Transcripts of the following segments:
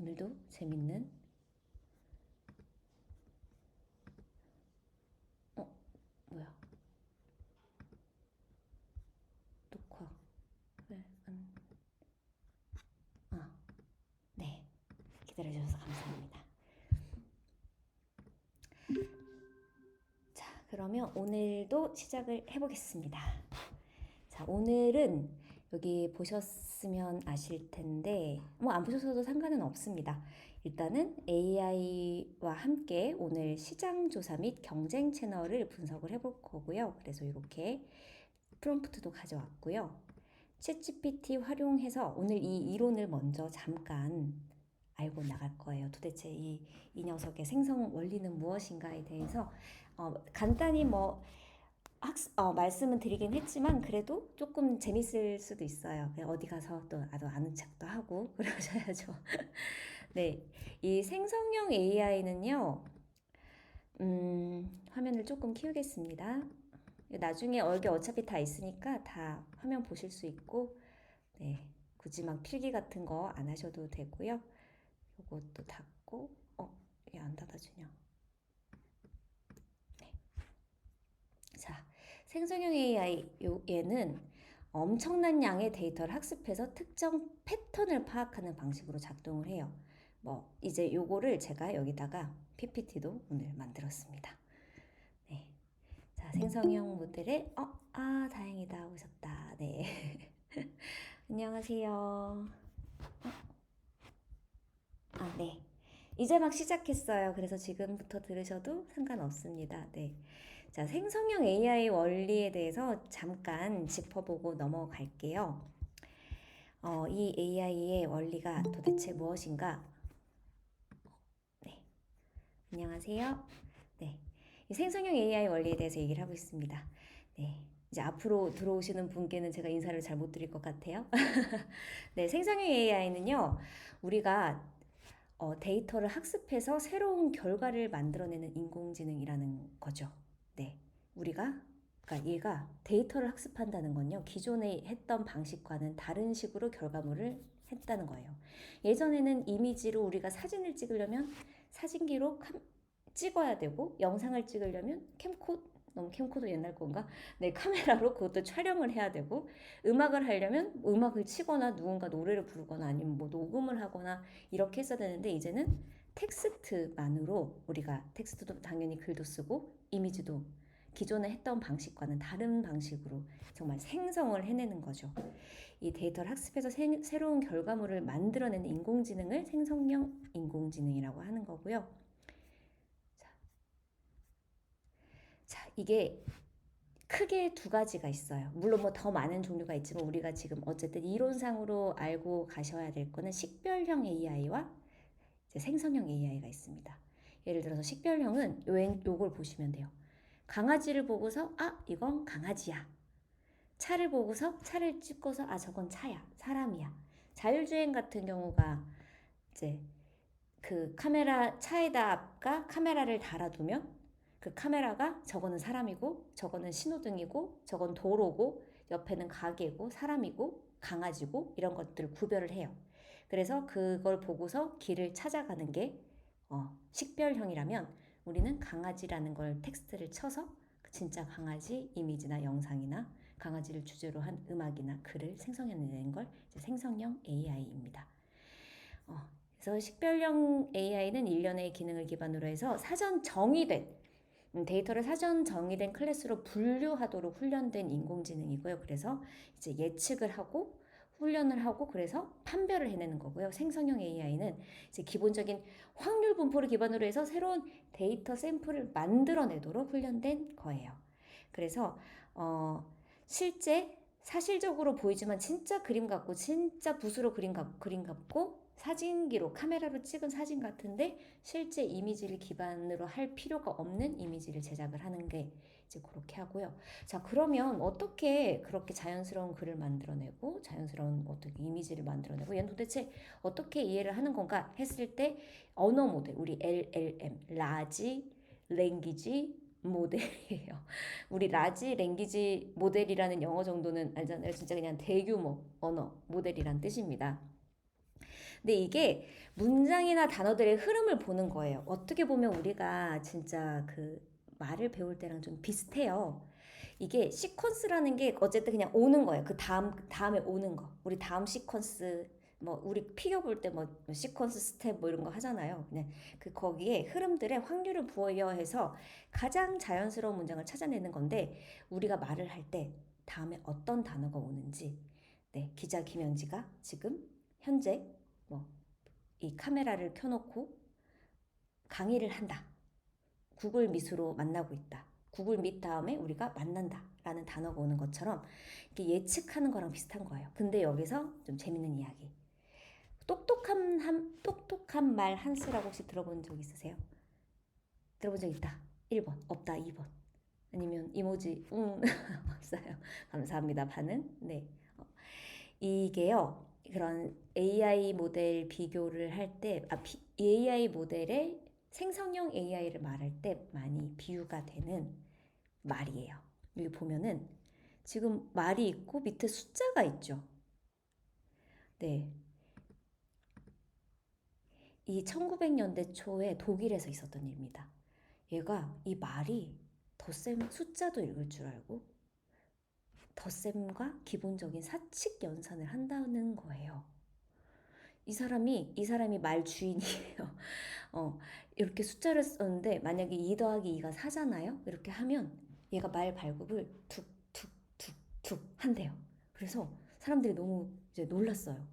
오늘도 재밌는 뭐야 녹화 왜 아, 네, 기다려주셔서 감사합니다. 자, 그러면 오늘도 시작을 해보겠습니다. 자, 오늘은 여기 보셨으면 아실 텐데 뭐 안 보셨어도 상관은 없습니다. 일단은 AI와 함께 오늘 시장 조사 및 경쟁 채널을 분석을 해볼 거고요. 그래서 이렇게 프롬프트도 가져왔고요. 챗GPT 활용해서 오늘 이 이론을 먼저 잠깐 알고 나갈 거예요. 도대체 이 녀석의 생성 원리는 무엇인가에 대해서 간단히 말씀은 드리긴 했지만 그래도 조금 재밌을 수도 있어요. 어디 가서 또 나도 아는 척도 하고 그러셔야죠. 네, 이 생성형 AI는요. 화면을 조금 키우겠습니다. 나중에 여기 어차피 다 있으니까 다 화면 보실 수 있고, 네, 굳이 막 필기 같은 거 안 하셔도 되고요. 요것도 닫고, 얘 안 닫아주냐? 네. 자, 생성형 AI 얘는 엄청난 양의 데이터를 학습해서 특정 패턴을 파악하는 방식으로 작동을 해요. 이제 요거를 제가 여기다가 PPT도 오늘 만들었습니다. 네. 자, 생성형 모델에 다행이다 오셨다. 네. 안녕하세요. 네. 이제 막 시작했어요. 그래서 지금부터 들으셔도 상관없습니다. 네. 자, 생성형 AI 원리에 대해서 잠깐 짚어보고 넘어갈게요. 이 AI의 원리가 도대체 무엇인가? 네. 안녕하세요. 네. 이 생성형 AI 원리에 대해서 얘기를 하고 있습니다. 네. 이제 앞으로 들어오시는 분께는 제가 인사를 잘 못 드릴 것 같아요. 네, 생성형 AI는요, 우리가 데이터를 학습해서 새로운 결과를 만들어내는 인공지능이라는 거죠. 네, 그러니까 얘가 데이터를 학습한다는 건요, 기존에 했던 방식과는 다른 식으로 결과물을 했다는 거예요. 예전에는 이미지로 우리가 사진을 찍으려면 사진기로 찍어야 되고, 영상을 찍으려면 너무 캠코더 옛날 건가? 네, 카메라로 그것도 촬영을 해야 되고, 음악을 하려면 음악을 치거나 누군가 노래를 부르거나 아니면 뭐 녹음을 하거나 이렇게 했어야 되는데, 이제는 텍스트만으로 우리가 텍스트도 당연히 글도 쓰고 이미지도 기존에 했던 방식과는 다른 방식으로 정말 생성을 해내는 거죠. 이 데이터를 학습해서 새로운 결과물을 만들어내는 인공지능을 생성형 인공지능이라고 하는 거고요. 자, 이게 크게 두 가지가 있어요. 물론 뭐 더 많은 종류가 있지만 우리가 지금 어쨌든 이론상으로 알고 가셔야 될 거는 식별형 AI와 이제 생성형 AI가 있습니다. 예를 들어서 식별형은 요걸 보시면 돼요. 강아지를 보고서 이건 강아지야. 차를 보고서 차를 찍고서 저건 차야. 사람이야. 자율주행 같은 경우가 이제 그 차에다가 카메라를 달아두면 그 카메라가 저거는 사람이고 저거는 신호등이고 저건 도로고 옆에는 가게고 사람이고 강아지고 이런 것들을 구별을 해요. 그래서 그걸 보고서 길을 찾아가는 게 식별형이라면 우리는 강아지라는 걸 텍스트를 쳐서 진짜 강아지 이미지나 영상이나 강아지를 주제로 한 음악이나 글을 생성해내는 걸 생성형 AI입니다. 그래서 식별형 AI는 일련의 기능을 기반으로 해서 사전 정의된 데이터를 사전 정의된 클래스로 분류하도록 훈련된 인공지능이고요. 그래서 이제 예측을 하고 훈련을 하고 그래서 판별을 해내는 거고요. 생성형 AI는 이제 기본적인 확률 분포를 기반으로 해서 새로운 데이터 샘플을 만들어내도록 훈련된 거예요. 그래서 실제 사실적으로 보이지만 진짜 그림 같고 진짜 붓으로 그림 같고 사진기로 카메라로 찍은 사진 같은데 실제 이미지를 기반으로 할 필요가 없는 이미지를 제작을 하는 게 이제 그렇게 하고요. 자, 그러면 어떻게 그렇게 자연스러운 글을 만들어내고 자연스러운 어떻게 이미지를 만들어내고 얘는 도대체 어떻게 이해를 하는 건가 했을 때 언어 모델, 우리 LLM, 라지 랭귀지 모델이에요. 우리 라지 랭귀지 모델이라는 영어 정도는 알잖아요. 진짜 그냥 대규모 언어 모델이란 뜻입니다. 근데 이게 문장이나 단어들의 흐름을 보는 거예요. 어떻게 보면 우리가 진짜 그 말을 배울 때랑 좀 비슷해요. 이게 시퀀스라는 게 어쨌든 그냥 오는 거예요. 그 다음에 오는 거. 우리 다음 시퀀스 뭐 우리 피겨 볼 때 뭐 시퀀스 스텝 뭐 이런 거 하잖아요. 그냥 그 거기에 흐름들의 확률을 부여해서 가장 자연스러운 문장을 찾아내는 건데 우리가 말을 할 때 다음에 어떤 단어가 오는지 네, 기자 김현지가 지금 현재 뭐 이 카메라를 켜놓고 강의를 한다. 구글 미수로 만나고 있다. 구글 밋 다음에 우리가 만난다. 라는 단어가 오는 것처럼 이렇게 예측하는 거랑 비슷한 거예요. 근데 여기서 좀 재밌는 이야기. 똑똑한 말 한 수라고 혹시 들어본 적 있으세요? 들어본 적 있다. 1번, 없다. 2번. 아니면 이모지, 없어요. 감사합니다. 반응. 네. 이게요. 그런 AI 모델 비교를 할 때, AI 모델의 생성형 AI를 말할 때 많이 비유가 되는 말이에요. 여기 보면은 지금 말이 있고 밑에 숫자가 있죠. 네. 이 1900년대 초에 독일에서 있었던 일입니다. 얘가 이 말이 덧셈 숫자도 읽을 줄 알고 덧셈과 기본적인 사칙 연산을 한다는 거예요. 이 사람이 말 주인이에요. 어, 이렇게 숫자를 썼는데 만약에 2 더하기 2가 4잖아요. 이렇게 하면 얘가 말 발굽을 툭툭툭툭 한대요. 그래서 사람들이 너무 이제 놀랐어요.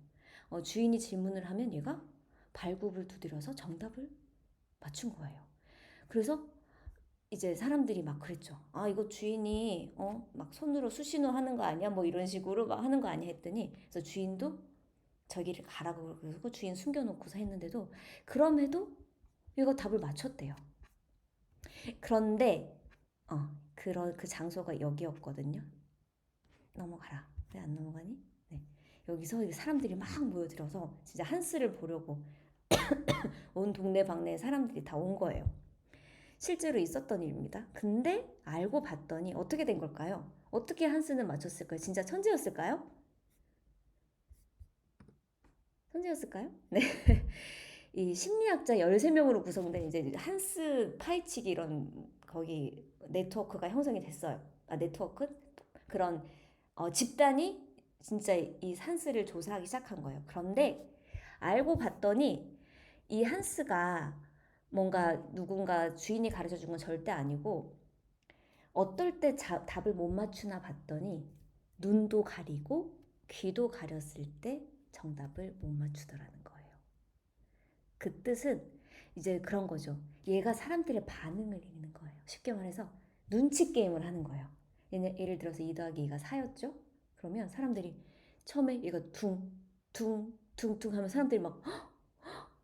주인이 질문을 하면 얘가 발굽을 두드려서 정답을 맞춘 거예요. 그래서 이제 사람들이 막 그랬죠. 아, 이거 주인이 막 손으로 수신호 하는 거 아니야? 뭐 이런 식으로 막 하는 거 아니야? 했더니 그래서 주인도 저기를 가라고 그러고 주인 숨겨놓고서 했는데도 그럼에도 얘가 답을 맞췄대요. 그런데 그 장소가 여기였거든요. 넘어가라. 왜 안 넘어가니? 네. 여기서 사람들이 막 모여들어서 진짜 한스를 보려고 온 동네방네 사람들이 다 온 거예요. 실제로 있었던 일입니다. 근데 알고 봤더니 어떻게 된 걸까요? 어떻게 한스는 맞췄을까요? 진짜 천재였을까요? 천재였을까요? 네. 이 심리학자 13명으로 구성된 이제 한스 파이치기 이런 거기 네트워크가 형성이 됐어요. 네트워크? 그런 집단이 진짜 이 한스를 조사하기 시작한 거예요. 그런데 알고 봤더니 이 한스가 뭔가 누군가 주인이 가르쳐 준 건 절대 아니고 어떨 때 답을 못 맞추나 봤더니 눈도 가리고 귀도 가렸을 때 정답을 못 맞추더라는 거예요. 그 뜻은 이제 그런 거죠. 얘가 사람들의 반응을 읽는 거예요. 쉽게 말해서 눈치 게임을 하는 거예요. 예를 들어서 2 더하기 2가 4였죠? 그러면 사람들이 처음에 얘가 둥 하면 사람들이 막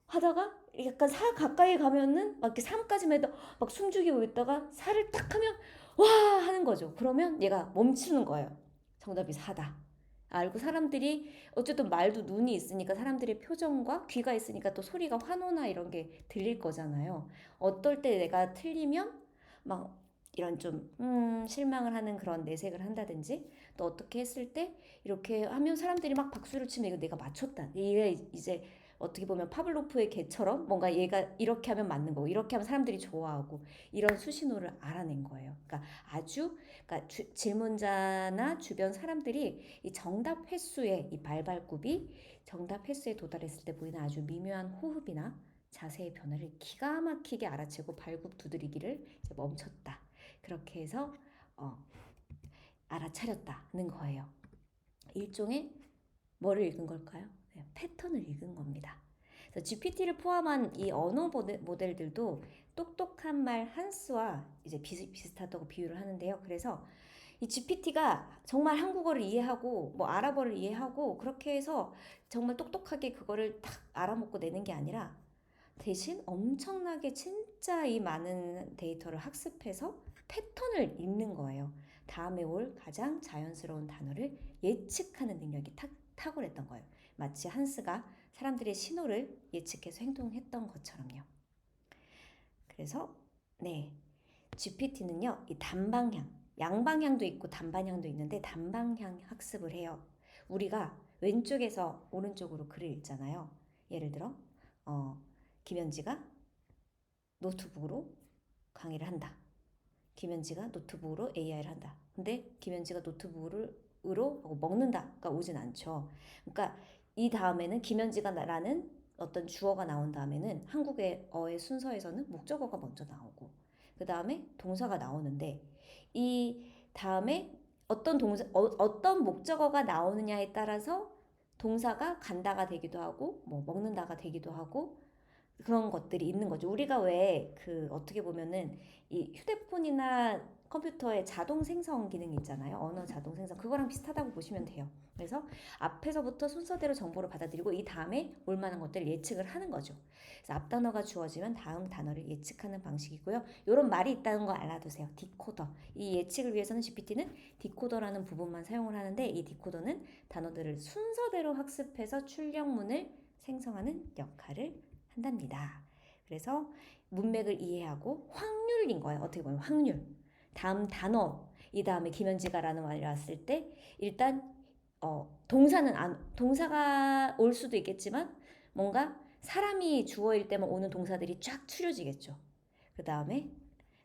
하다가 약간 4 가까이 가면은 막 이렇게 3까지만 해도 막 숨죽이고 있다가 4를 딱 하면 와 하는 거죠. 그러면 얘가 멈추는 거예요. 정답이 4다. 알고 사람들이 어쨌든 말도 눈이 있으니까 사람들의 표정과 귀가 있으니까 또 소리가 환호나 이런 게 들릴 거잖아요. 어떨 때 내가 틀리면 막 이런 좀 실망을 하는 그런 내색을 한다든지 또 어떻게 했을 때 이렇게 하면 사람들이 막 박수를 치면 이거 내가 맞췄다. 이게 이제 어떻게 보면 파블로프의 개처럼 뭔가 얘가 이렇게 하면 맞는 거고 이렇게 하면 사람들이 좋아하고 이런 수신호를 알아낸 거예요. 그러니까 그러니까 질문자나 주변 사람들이 이 정답 횟수에 이 발발굽이 정답 횟수에 도달했을 때 보이는 아주 미묘한 호흡이나 자세의 변화를 기가 막히게 알아채고 발굽 두드리기를 이제 멈췄다. 그렇게 해서 어, 알아차렸다는 거예요. 일종의 뭐를 읽은 걸까요? 네, 패턴을 읽은 겁니다. 그래서 GPT를 포함한 이 언어 모델들도 똑똑한 말 한스와 이제 비슷하다고 비유를 하는데요. 그래서 이 GPT가 정말 한국어를 이해하고 뭐 아랍어를 이해하고 그렇게 해서 정말 똑똑하게 그거를 딱 알아먹고 내는 게 아니라 대신 엄청나게 진짜 이 많은 데이터를 학습해서 패턴을 읽는 거예요. 다음에 올 가장 자연스러운 단어를 예측하는 능력이 탁월했던 거예요. 마치 한스가 사람들의 신호를 예측해서 행동했던 것처럼요. 그래서 네, GPT는요, 이 단방향, 양방향도 있고 단방향도 있는데 단방향 학습을 해요. 우리가 왼쪽에서 오른쪽으로 글을 읽잖아요. 예를 들어 김현지가 노트북으로 강의를 한다. 김현지가 노트북으로 AI를 한다. 근데 김현지가 노트북으로 먹는다가 오진 않죠. 그러니까 이 다음에는 김현지가 라는 어떤 주어가 나온 다음에는 한국의 어의 순서에서는 목적어가 먼저 나오고 그 다음에 동사가 나오는데 이 다음에 어떤 목적어가 나오느냐에 따라서 동사가 간다가 되기도 하고 뭐 먹는다가 되기도 하고 그런 것들이 있는 거죠. 우리가 왜 어떻게 보면은 이 휴대폰이나 컴퓨터에 자동 생성 기능 있잖아요. 언어 자동 생성. 그거랑 비슷하다고 보시면 돼요. 그래서 앞에서부터 순서대로 정보를 받아들이고 이 다음에 올 만한 것들을 예측을 하는 거죠. 그래서 앞 단어가 주어지면 다음 단어를 예측하는 방식이고요. 이런 말이 있다는 거 알아두세요. 디코더. 이 예측을 위해서는 GPT는 디코더라는 부분만 사용을 하는데 이 디코더는 단어들을 순서대로 학습해서 출력문을 생성하는 역할을 한답니다. 그래서 문맥을 이해하고 확률인 거예요. 어떻게 보면 확률. 다음 단어 이 다음에 김현지가라는 말이 왔을 때 일단 동사가 올 수도 있겠지만 뭔가 사람이 주어일 때만 오는 동사들이 쫙 추려지겠죠. 그 다음에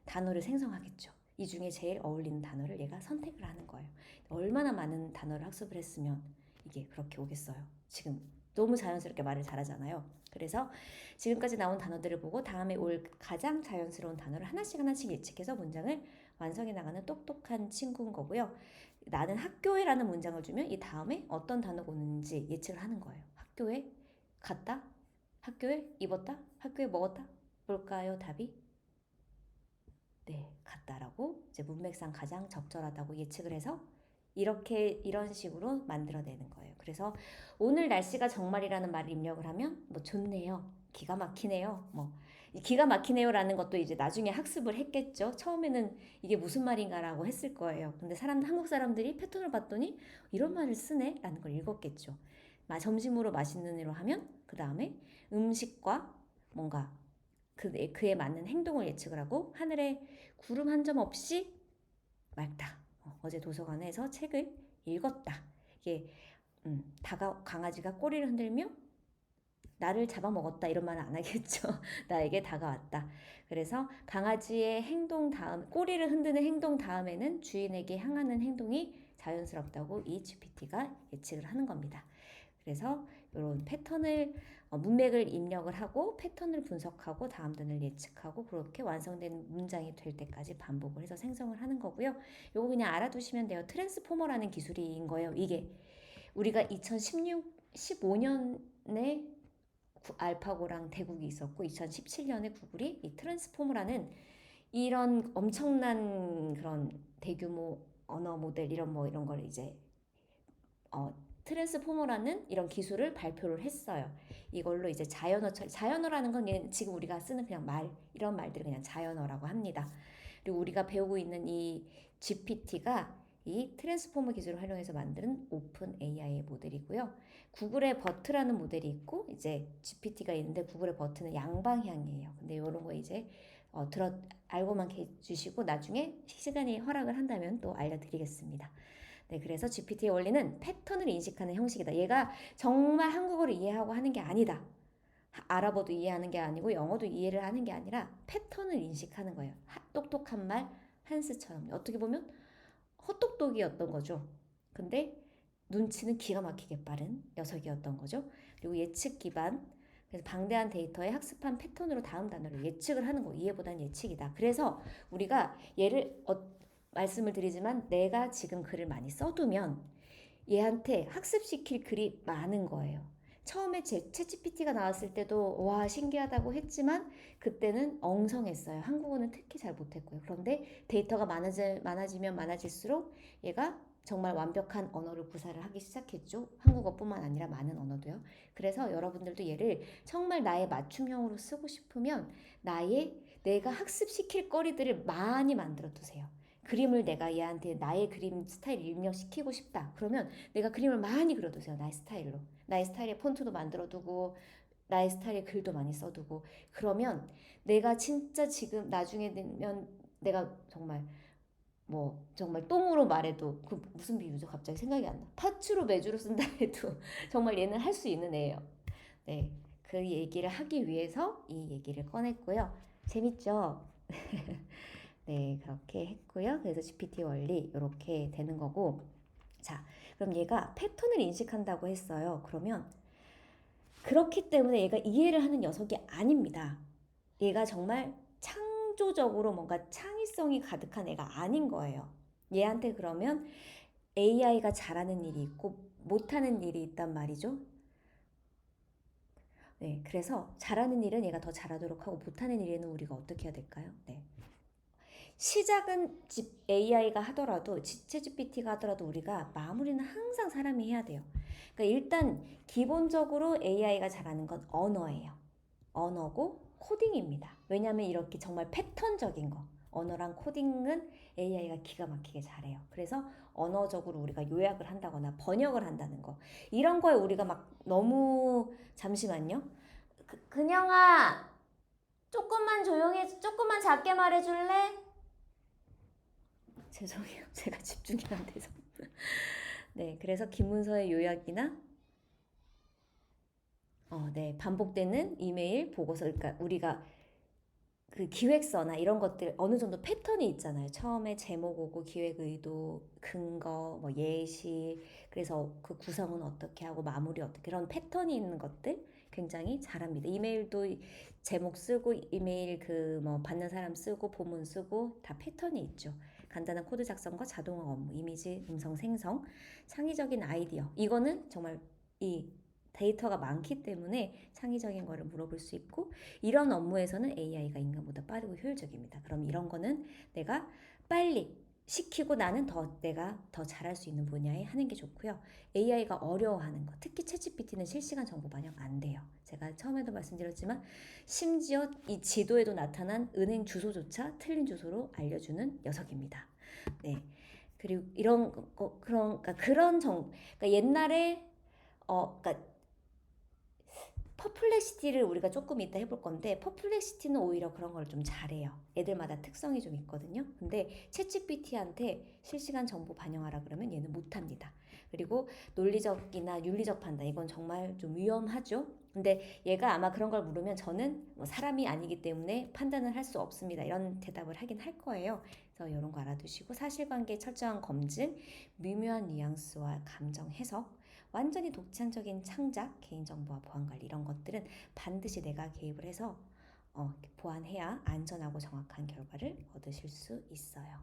단어를 생성하겠죠. 이 중에 제일 어울리는 단어를 얘가 선택을 하는 거예요. 얼마나 많은 단어를 학습을 했으면 이게 그렇게 오겠어요. 지금 너무 자연스럽게 말을 잘하잖아요. 그래서 지금까지 나온 단어들을 보고 다음에 올 가장 자연스러운 단어를 하나씩 예측해서 문장을 완성해 나가는 똑똑한 친구인 거고요. 나는 학교에라는 문장을 주면 이 다음에 어떤 단어가 오는지 예측을 하는 거예요. 학교에 갔다? 학교에 입었다? 학교에 먹었다? 뭘까요? 답이? 네, 갔다라고 이제 문맥상 가장 적절하다고 예측을 해서 이런 식으로 만들어내는 거예요. 그래서 오늘 날씨가 정말이라는 말을 입력을 하면 뭐 좋네요. 기가 막히네요. 뭐 기가 막히네요라는 것도 이제 나중에 학습을 했겠죠. 처음에는 이게 무슨 말인가라고 했을 거예요. 근데 한국 사람들이 패턴을 봤더니 이런 말을 쓰네라는 걸 읽었겠죠. 점심으로 맛있는 으로 하면 그 다음에 음식과 뭔가 그에 맞는 행동을 예측을 하고 하늘에 구름 한 점 없이 맑다. 어제 도서관에서 책을 읽었다. 이게 강아지가 꼬리를 흔들며 나를 잡아먹었다 이런 말은 안 하겠죠. 나에게 다가왔다. 그래서 강아지의 행동 다음 꼬리를 흔드는 행동 다음에는 주인에게 향하는 행동이 자연스럽다고 이 GPT가 예측을 하는 겁니다. 그래서 이런 패턴을 문맥을 입력을 하고 패턴을 분석하고 다음 단어를 예측하고 그렇게 완성된 문장이 될 때까지 반복을 해서 생성을 하는 거고요. 요거 그냥 알아두시면 돼요. 트랜스포머라는 기술인 거예요. 이게 우리가 15년에 알파고랑 대국이 있었고 2017년에 구글이 이 트랜스포머라는 이런 엄청난 그런 대규모 언어 모델 이런 걸 이제 트랜스포머라는 이런 기술을 발표를 했어요. 이걸로 이제 자연어라는 건 지금 우리가 쓰는 그냥 이런 말들을 그냥 자연어라고 합니다. 그리고 우리가 배우고 있는 이 GPT가 이 트랜스포머 기술을 활용해서 만든 오픈 AI의 모델이고요. 구글의 버트라는 모델이 있고 이제 GPT가 있는데 구글의 버트는 양방향이에요. 근데 이런 거 이제 알고만 해주시고 나중에 시간이 허락을 한다면 또 알려드리겠습니다. 네, 그래서 GPT의 원리는 패턴을 인식하는 형식이다. 얘가 정말 한국어를 이해하고 하는 게 아니다. 아랍어도 이해하는 게 아니고 영어도 이해를 하는 게 아니라 패턴을 인식하는 거예요. 똑똑한 말 한스처럼. 어떻게 보면 헛똑똑이었던 거죠. 근데 눈치는 기가 막히게 빠른 녀석이었던 거죠. 그리고 예측 기반. 그래서 방대한 데이터에 학습한 패턴으로 다음 단어를 예측을 하는 거. 이해보다는 예측이다. 그래서 우리가 말씀을 드리지만 내가 지금 글을 많이 써두면 얘한테 학습시킬 글이 많은 거예요. 처음에 챗GPT가 나왔을 때도 와 신기하다고 했지만 그때는 엉성했어요. 한국어는 특히 잘 못했고요. 그런데 데이터가 많아지면 많아질수록 얘가 정말 완벽한 언어를 구사를 하기 시작했죠. 한국어뿐만 아니라 많은 언어도요. 그래서 여러분들도 얘를 정말 나의 맞춤형으로 쓰고 싶으면 내가 학습시킬 거리들을 많이 만들어 두세요. 그림을 내가 얘한테 나의 그림 스타일을 입력시키고 싶다. 그러면 내가 그림을 많이 그려두세요. 나의 스타일로. 나의 스타일의 폰트도 만들어두고 나의 스타일의 글도 많이 써두고 그러면 내가 진짜 지금 나중에 되면 내가 정말 뭐 정말 똥으로 말해도 그 무슨 비유죠? 갑자기 생각이 안 나. 파츠로 매주로 쓴다 해도 정말 얘는 할 수 있는 애예요. 네, 그 얘기를 하기 위해서 이 얘기를 꺼냈고요. 재밌죠? 네, 그렇게 했고요. 그래서 GPT 원리 이렇게 되는 거고. 자, 그럼 얘가 패턴을 인식한다고 했어요. 그러면 그렇기 때문에 얘가 이해를 하는 녀석이 아닙니다. 얘가 정말 창조적으로 뭔가 창의성이 가득한 애가 아닌 거예요. 얘한테 그러면 AI가 잘하는 일이 있고 못하는 일이 있단 말이죠. 네, 그래서 잘하는 일은 얘가 더 잘하도록 하고 못하는 일에는 우리가 어떻게 해야 될까요? 네. 시작은 AI가 하더라도 챗GPT가 하더라도 우리가 마무리는 항상 사람이 해야 돼요. 그러니까 일단 기본적으로 AI가 잘하는 건 언어예요. 언어고 코딩입니다. 왜냐하면 이렇게 정말 패턴적인 거 언어랑 코딩은 AI가 기가 막히게 잘해요. 그래서 언어적으로 우리가 요약을 한다거나 번역을 한다는 거 이런 거에 우리가 막 너무 잠시만요. 근영아 조금만 조용해 조금만 작게 말해줄래? 죄송해요. 제가 집중이 안 돼서. 네, 그래서 기문서의 요약이나 네, 반복되는 이메일 보고서 그러니까 우리가 그 기획서나 이런 것들 어느 정도 패턴이 있잖아요. 처음에 제목 오고 기획 의도, 근거, 뭐 예시, 그래서 그 구성은 어떻게 하고 마무리 어떻게 이런 패턴이 있는 것들 굉장히 잘합니다. 이메일도 제목 쓰고 이메일 그 뭐 받는 사람 쓰고 본문 쓰고 다 패턴이 있죠. 간단한 코드 작성과 자동화 업무, 이미지, 음성 생성, 창의적인 아이디어. 이거는 정말 이 데이터가 많기 때문에 창의적인 거를 물어볼 수 있고 이런 업무에서는 AI가 인간보다 빠르고 효율적입니다. 그럼 이런 거는 내가 빨리 시키고 나는 내가 더 잘할 수 있는 분야에 하는 게 좋고요. AI가 어려워하는 거, 특히 챗GPT는 실시간 정보 반영 안 돼요. 제가 처음에도 말씀드렸지만 심지어 이 지도에도 나타난 은행 주소조차 틀린 주소로 알려주는 녀석입니다. 네. 그리고 이런 거 그런 그러니까 옛날에 그러니까 퍼플렉시티를 우리가 조금 이따 해볼 건데 퍼플렉시티는 오히려 그런 걸 좀 잘해요. 애들마다 특성이 좀 있거든요. 근데 챗GPT한테 실시간 정보 반영하라 그러면 얘는 못합니다. 그리고 논리적이나 윤리적 판단 이건 정말 좀 위험하죠. 근데 얘가 아마 그런 걸 물으면 저는 뭐 사람이 아니기 때문에 판단을 할 수 없습니다. 이런 대답을 하긴 할 거예요. 그래서 이런 거 알아두시고 사실관계 철저한 검증, 미묘한 뉘앙스와 감정 해석 완전히 독창적인 창작, 개인정보와 보안관리 이런 것들은 반드시 내가 개입을 해서 보완해야 안전하고 정확한 결과를 얻으실 수 있어요.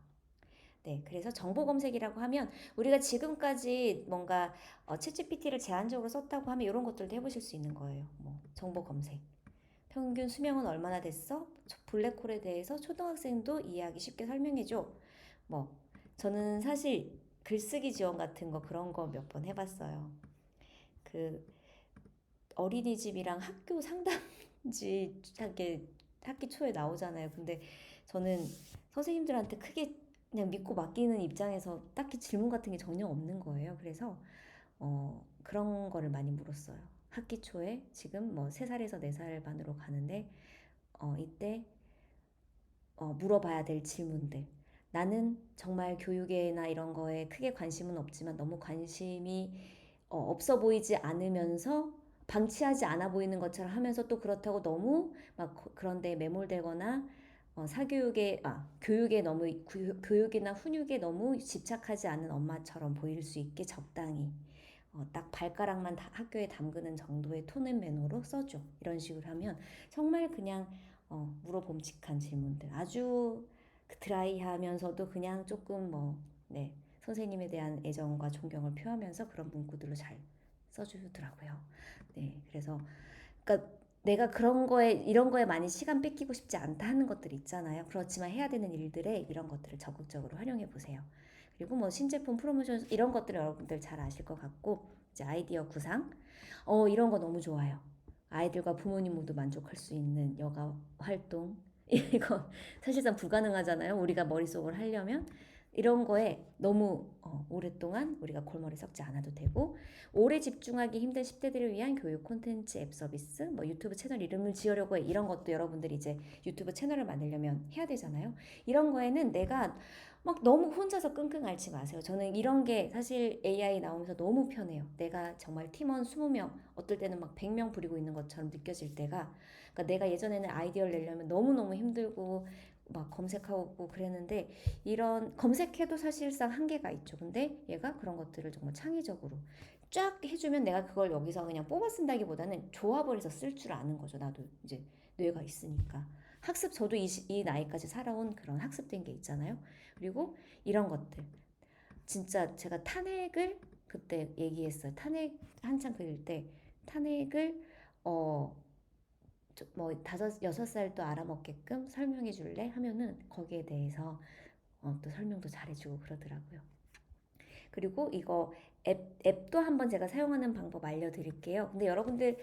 네, 그래서 정보 검색이라고 하면 우리가 지금까지 뭔가 챗GPT를 제한적으로 썼다고 하면 이런 것들도 해보실 수 있는 거예요. 뭐 정보 검색. 평균 수명은 얼마나 됐어? 블랙홀에 대해서 초등학생도 이해하기 쉽게 설명해줘. 뭐 저는 사실 글쓰기 지원 같은 거 그런 거 몇 번 해봤어요. 그 어린이집이랑 학교 상담지 이렇게 학기 초에 나오잖아요. 근데 저는 선생님들한테 크게 그냥 믿고 맡기는 입장에서 딱히 질문 같은 게 전혀 없는 거예요. 그래서 그런 거를 많이 물었어요. 학기 초에 지금 뭐 3살에서 4살 반으로 가는데 이때 물어봐야 될 질문들. 나는 정말 교육에나 이런 거에 크게 관심은 없지만 너무 관심이 없어 보이지 않으면서 방치하지 않아 보이는 것처럼 하면서 또 그렇다고 너무 막 그런데 매몰되거나 교육에 너무 교육이나 훈육에 너무 집착하지 않는 엄마처럼 보일 수 있게 적당히 딱 발가락만 학교에 담그는 정도의 톤 앤 매너로 써줘. 이런 식으로 하면 정말 그냥 물어봄직한 질문들 아주 드라이하면서도 그냥 조금 네, 선생님에 대한 애정과 존경을 표하면서 그런 문구들로 잘 써주더라고요. 네, 그래서 그러니까 내가 그런 거에 이런 거에 많이 시간 뺏기고 싶지 않다 하는 것들 있잖아요. 그렇지만 해야 되는 일들에 이런 것들을 적극적으로 활용해 보세요. 그리고 뭐 신제품 프로모션 이런 것들 여러분들 잘 아실 것 같고 이제 아이디어 구상 이런 거 너무 좋아요. 아이들과 부모님 모두 만족할 수 있는 여가 활동 이거 사실상 불가능하잖아요. 우리가 머릿속을 하려면 이런 거에 너무 오랫동안 우리가 골머리 썩지 않아도 되고 오래 집중하기 힘든 10대들을 위한 교육 콘텐츠 앱 서비스 뭐 유튜브 채널 이름을 지으려고 해. 이런 것도 여러분들이 이제 유튜브 채널을 만들려면 해야 되잖아요. 이런 거에는 내가 막 너무 혼자서 끙끙 앓지 마세요. 저는 이런 게 사실 AI 나오면서 너무 편해요. 내가 정말 팀원 20명, 어떨 때는 막 100명 부리고 있는 것처럼 느껴질 때가, 그러니까 내가 예전에는 아이디어를 내려면 너무너무 힘들고 막 검색하고 그랬는데, 이런 검색해도 사실상 한계가 있죠. 근데 얘가 그런 것들을 정말 창의적으로 쫙 해주면 내가 그걸 여기서 그냥 뽑아 쓴다기보다는 조합을 해서 쓸 줄 아는 거죠. 나도 이제 뇌가 있으니까. 학습, 저도 이 나이까지 살아온 그런 학습된 게 있잖아요. 그리고 이런 것들, 진짜 제가 탄핵을 그때 얘기했어요. 탄핵 한창 그릴 때 탄핵을 어 뭐 5, 6살도 알아먹게끔 설명해 줄래 하면은 거기에 대해서 또 설명도 잘해주고 그러더라고요. 그리고 이거 앱도 한번 제가 사용하는 방법 알려드릴게요. 근데 여러분들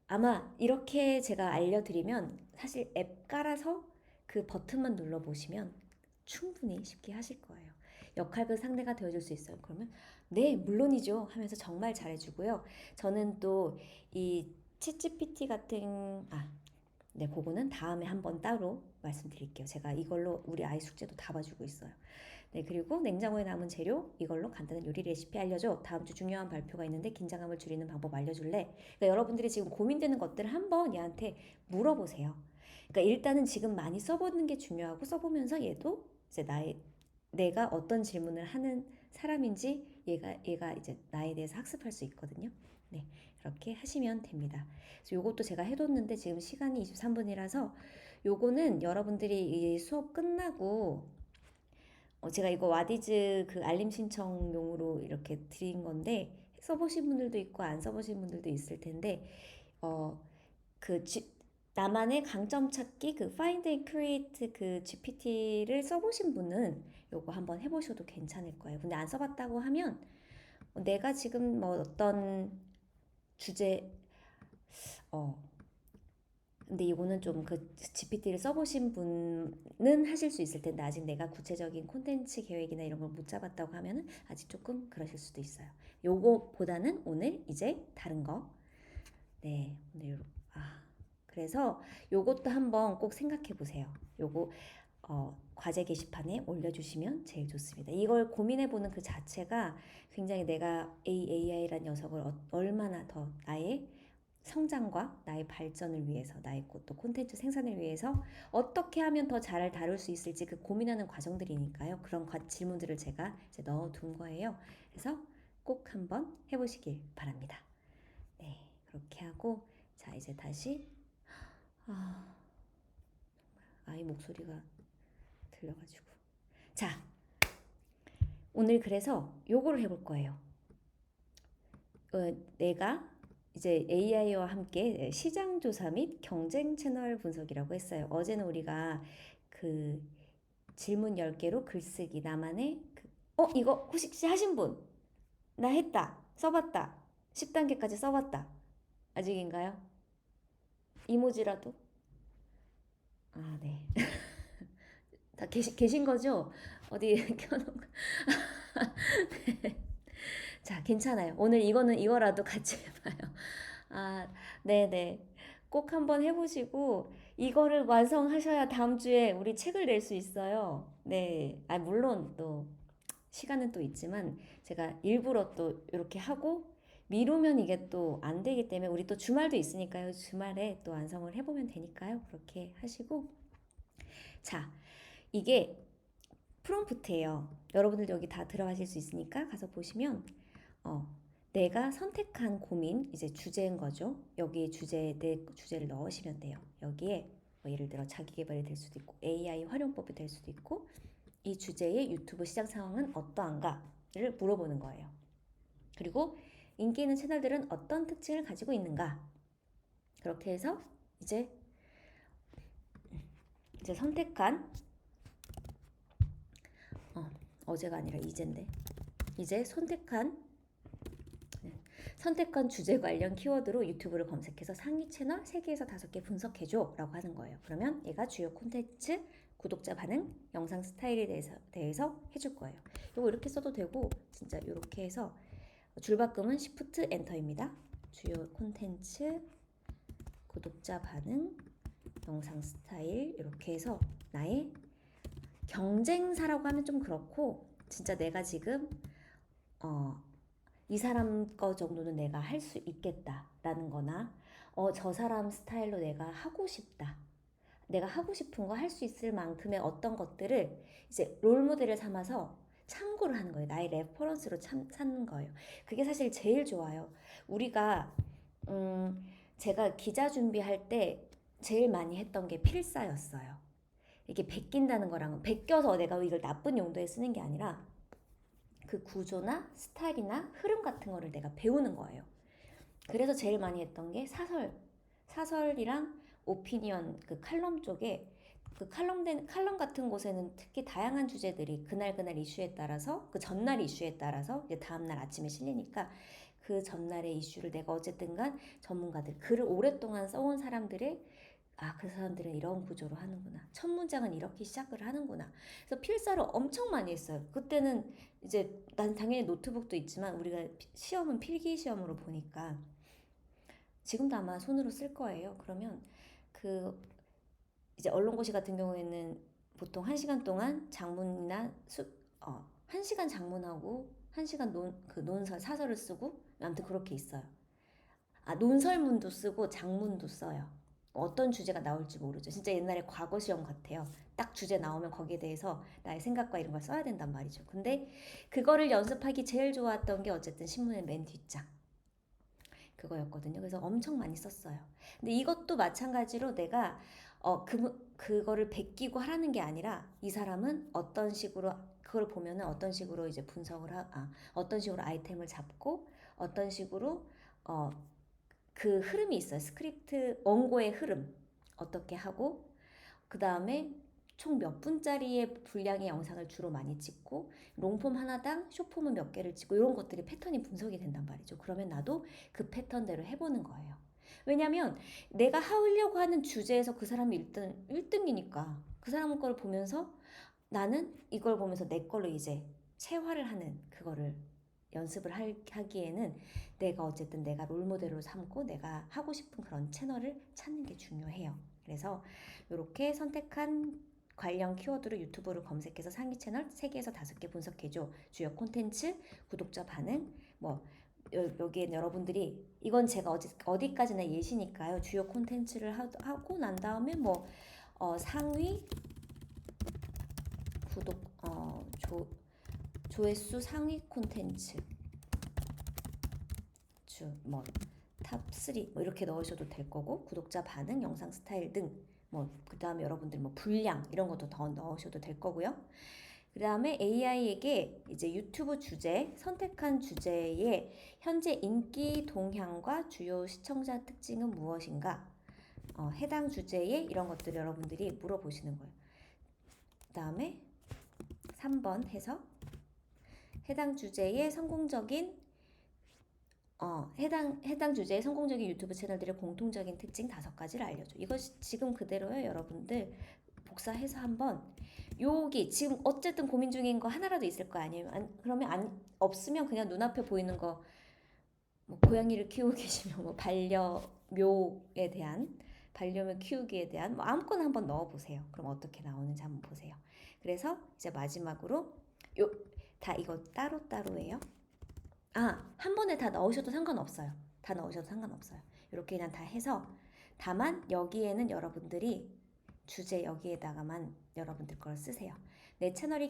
아마 이렇게 제가 알려드리면 사실 앱 깔아서 그 버튼만 눌러보시면 충분히 쉽게 하실 거예요. 역할극 상대가 되어줄 수 있어요. 그러면 네, 물론이죠 하면서 정말 잘해주고요. 저는 또 이 챗GPT 같은 네, 그거는 다음에 한번 따로 말씀드릴게요. 제가 이걸로 우리 아이 숙제도 다 봐주고 있어요. 네, 그리고 냉장고에 남은 재료 이걸로 간단한 요리 레시피 알려줘. 다음 주 중요한 발표가 있는데 긴장감을 줄이는 방법 알려줄래? 그러니까 여러분들이 지금 고민되는 것들을 한번 얘한테 물어보세요. 그러니까 일단은 지금 많이 써보는 게 중요하고 써보면서 얘도 이제 내가 어떤 질문을 하는 사람인지 얘가 이제 나에 대해서 학습할 수 있거든요. 네, 그렇게 하시면 됩니다. 그래서 요것도 제가 해뒀는데 지금 시간이 23분이라서 요거는 여러분들이 이 수업 끝나고 제가 이거 와디즈 그 알림 신청용으로 이렇게 드린 건데 써보신 분들도 있고 안 써보신 분들도 있을 텐데 어, 그 나만의 강점 찾기 그 Find and Create 그 GPT를 써보신 분은 요거 한번 해보셔도 괜찮을 거예요. 근데 안 써봤다고 하면 내가 지금 뭐 어떤 주제 어 근데 이거는 좀 그 GPT를 써보신 분은 하실 수 있을 텐데 아직 내가 구체적인 콘텐츠 계획이나 이런 걸 못 잡았다고 하면은 아직 조금 그러실 수도 있어요. 요거보다는 오늘 이제 다른 거. 네, 오늘 그래서 요것도 한번 꼭 생각해 보세요. 요거 과제 게시판에 올려주시면 제일 좋습니다. 이걸 고민해 보는 그 자체가 굉장히 내가 AI라는 녀석을 얼마나 더 나의 성장과 나의 발전을 위해서 나의 또 콘텐츠 생산을 위해서 어떻게 하면 더 잘 다룰 수 있을지 그 고민하는 과정들이니까요. 그런 질문들을 제가 이제 넣어둔 거예요. 그래서 꼭 한번 해보시길 바랍니다. 네, 그렇게 하고 자 이제 다시 아이 목소리가 들려가지고 자 오늘 그래서 요거를 해볼 거예요. 내가 이제 AI와 함께 시장 조사 및 경쟁 채널 분석이라고 했어요. 어제는 우리가 그 질문 10개로 글쓰기 나만의 이거 혹시 하신 분? 나 했다. 써봤다. 10단계까지 써봤다. 아직인가요? 이모지라도? 네. 다 계신 거죠? 어디 켜놓은 거. 네. 자, 괜찮아요. 오늘 이거라도 같이 해봐요. 네네. 꼭 한번 해보시고, 이거를 완성하셔야 다음 주에 우리 책을 낼 수 있어요. 네. 물론 또, 시간은 또 있지만, 제가 일부러 또 이렇게 하고, 미루면 이게 또 안 되기 때문에, 우리 또 주말도 있으니까요. 주말에 또 완성을 해보면 되니까요. 그렇게 하시고. 자, 이게 프롬프트예요. 여러분들 여기 다 들어가실 수 있으니까 가서 보시면, 어, 내가 선택한 고민, 이제 주제인 거죠. 여기에 내 주제를 넣으시면 돼요. 여기에 뭐 예를 들어 자기계발이 될 수도 있고 AI 활용법이 될 수도 있고 이 주제의 유튜브 시장 상황은 어떠한가를 물어보는 거예요. 그리고 인기 있는 채널들은 어떤 특징을 가지고 있는가. 그렇게 해서 이제 선택한 어제가 아니라 이제인데 이제 선택한 주제 관련 키워드로 유튜브를 검색해서 상위 채널 3개에서 5개 분석해줘 라고 하는 거예요. 그러면 얘가 주요 콘텐츠, 구독자 반응, 영상 스타일에 대해서 해줄 거예요. 이거 이렇게 써도 되고 진짜 이렇게 해서 줄바꿈은 Shift 엔터입니다. 주요 콘텐츠, 구독자 반응, 영상 스타일 이렇게 해서 나의 경쟁사라고 하면 좀 그렇고 진짜 내가 지금 이 사람 거 정도는 내가 할 수 있겠다라는 거나 저 사람 스타일로 내가 하고 싶다. 내가 하고 싶은 거 할 수 있을 만큼의 어떤 것들을 이제 롤 모델을 삼아서 참고를 하는 거예요. 나의 레퍼런스로 삼는 거예요. 그게 사실 제일 좋아요. 우리가 제가 기자 준비할 때 제일 많이 했던 게 필사였어요. 이게 베낀다는 거랑은 베껴서 내가 이걸 나쁜 용도에 쓰는 게 아니라 그 구조나 스타일이나 흐름 같은 거를 내가 배우는 거예요. 그래서 제일 많이 했던 게 사설이랑 오피니언 그 칼럼 쪽에 그 칼럼 같은 곳에는 특히 다양한 주제들이 그날 이슈에 따라서 그 전날 이슈에 따라서 이제 다음날 아침에 실리니까 그 전날의 이슈를 내가 어쨌든간 전문가들 글을 오랫동안 써온 사람들의 그 사람들은 이런 구조로 하는구나. 첫 문장은 이렇게 시작을 하는구나. 그래서 필사를 엄청 많이 했어요. 그때는 이제 난 당연히 노트북도 있지만 우리가 시험은 필기 시험으로 보니까 지금도 아마 손으로 쓸 거예요. 그러면 그 이제 언론고시 같은 경우에는 보통 1시간 동안 장문이나 1시간 장문하고 1시간 논설 사설을 쓰고 아무튼 그렇게 있어요. 논설문도 쓰고 장문도 써요. 어떤 주제가 나올지 모르죠. 진짜 옛날에 과거 시험 같아요. 딱 주제 나오면 거기에 대해서 나의 생각과 이런 걸 써야 된단 말이죠. 근데 그거를 연습하기 제일 좋았던 게 어쨌든 신문의 맨 뒷장. 그거였거든요. 그래서 엄청 많이 썼어요. 근데 이것도 마찬가지로 내가 그거를 베끼고 하라는 게 아니라 이 사람은 어떤 식으로 그걸 보면은 어떤 식으로 이제 어떤 식으로 아이템을 잡고 어떤 식으로 그 흐름이 있어요. 스크립트 원고의 흐름 어떻게 하고 그 다음에 총 몇 분짜리의 분량의 영상을 주로 많이 찍고 롱폼 하나당 숏폼은 몇 개를 찍고 이런 것들이 패턴이 분석이 된단 말이죠. 그러면 나도 그 패턴대로 해보는 거예요. 왜냐면 내가 하려고 하는 주제에서 그 사람이 1등이니까 그 사람 거를 보면서 나는 이걸 보면서 내 걸로 이제 체화를 하는 그거를 연습을 하기에는 내가 어쨌든 내가 롤모델로 삼고 내가 하고 싶은 그런 채널을 찾는 게 중요해요. 그래서 이렇게 선택한 관련 키워드로 유튜브를 검색해서 상위 채널 3개에서 5개 분석해줘. 주요 콘텐츠, 구독자 반응, 여기에 여러분들이 이건 제가 어디까지나 예시니까요. 주요 콘텐츠를 하고 난 다음에 상위 구독 조회수 상위 콘텐츠 탑3 이렇게 넣으셔도 될 거고 구독자 반응, 영상 스타일 등 그 다음에 여러분들 분량 이런 것도 더 넣으셔도 될 거고요. 그 다음에 AI에게 이제 유튜브 주제, 선택한 주제의 현재 인기 동향과 주요 시청자 특징은 무엇인가? 해당 주제에 이런 것들을 여러분들이 물어보시는 거예요. 그 다음에 3번 해서 해당 주제의 해당 주제의 성공적인 유튜브 채널들의 공통적인 특징 5가지를 알려줘. 이거 지금 그대로요, 여러분들. 복사해서 한번 여기 지금 어쨌든 고민 중인 거 하나라도 있을 거 아니에요. 그러면 없으면 그냥 눈앞에 보이는 거 고양이를 키우고 계시면 반려묘에 대한 반려묘 키우기에 대한 아무거나 한번 넣어보세요. 그럼 어떻게 나오는지 한번 보세요. 그래서 이제 마지막으로 다 이거 따로따로예요. 한 번에 다 넣으셔도 상관없어요. 다 넣으셔도 상관없어요. 이렇게 그냥 다 해서 다만 여기에는 여러분들이 주제 여기에다가만 여러분들 걸 쓰세요. 내 채널이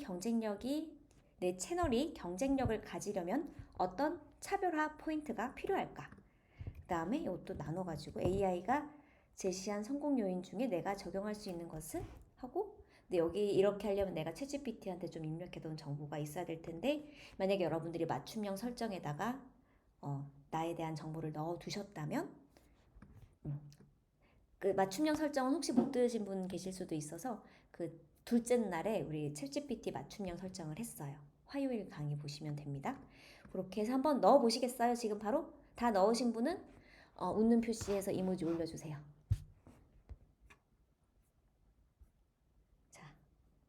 경쟁력을 가지려면 어떤 차별화 포인트가 필요할까? 그 다음에 이것도 나눠가지고 AI가 제시한 성공 요인 중에 내가 적용할 수 있는 것은 하고 근데 여기 이렇게 하려면 내가 챗GPT한테 좀 입력해둔 정보가 있어야 될 텐데 만약에 여러분들이 맞춤형 설정에다가 나에 대한 정보를 넣어 두셨다면 그 맞춤형 설정은 혹시 못 들으신 분 계실 수도 있어서 그 둘째 날에 우리 챗GPT 맞춤형 설정을 했어요. 화요일 강의 보시면 됩니다. 그렇게 해서 한번 넣어 보시겠어요? 지금 바로 다 넣으신 분은 웃는 표시해서 이모지 올려주세요. 자,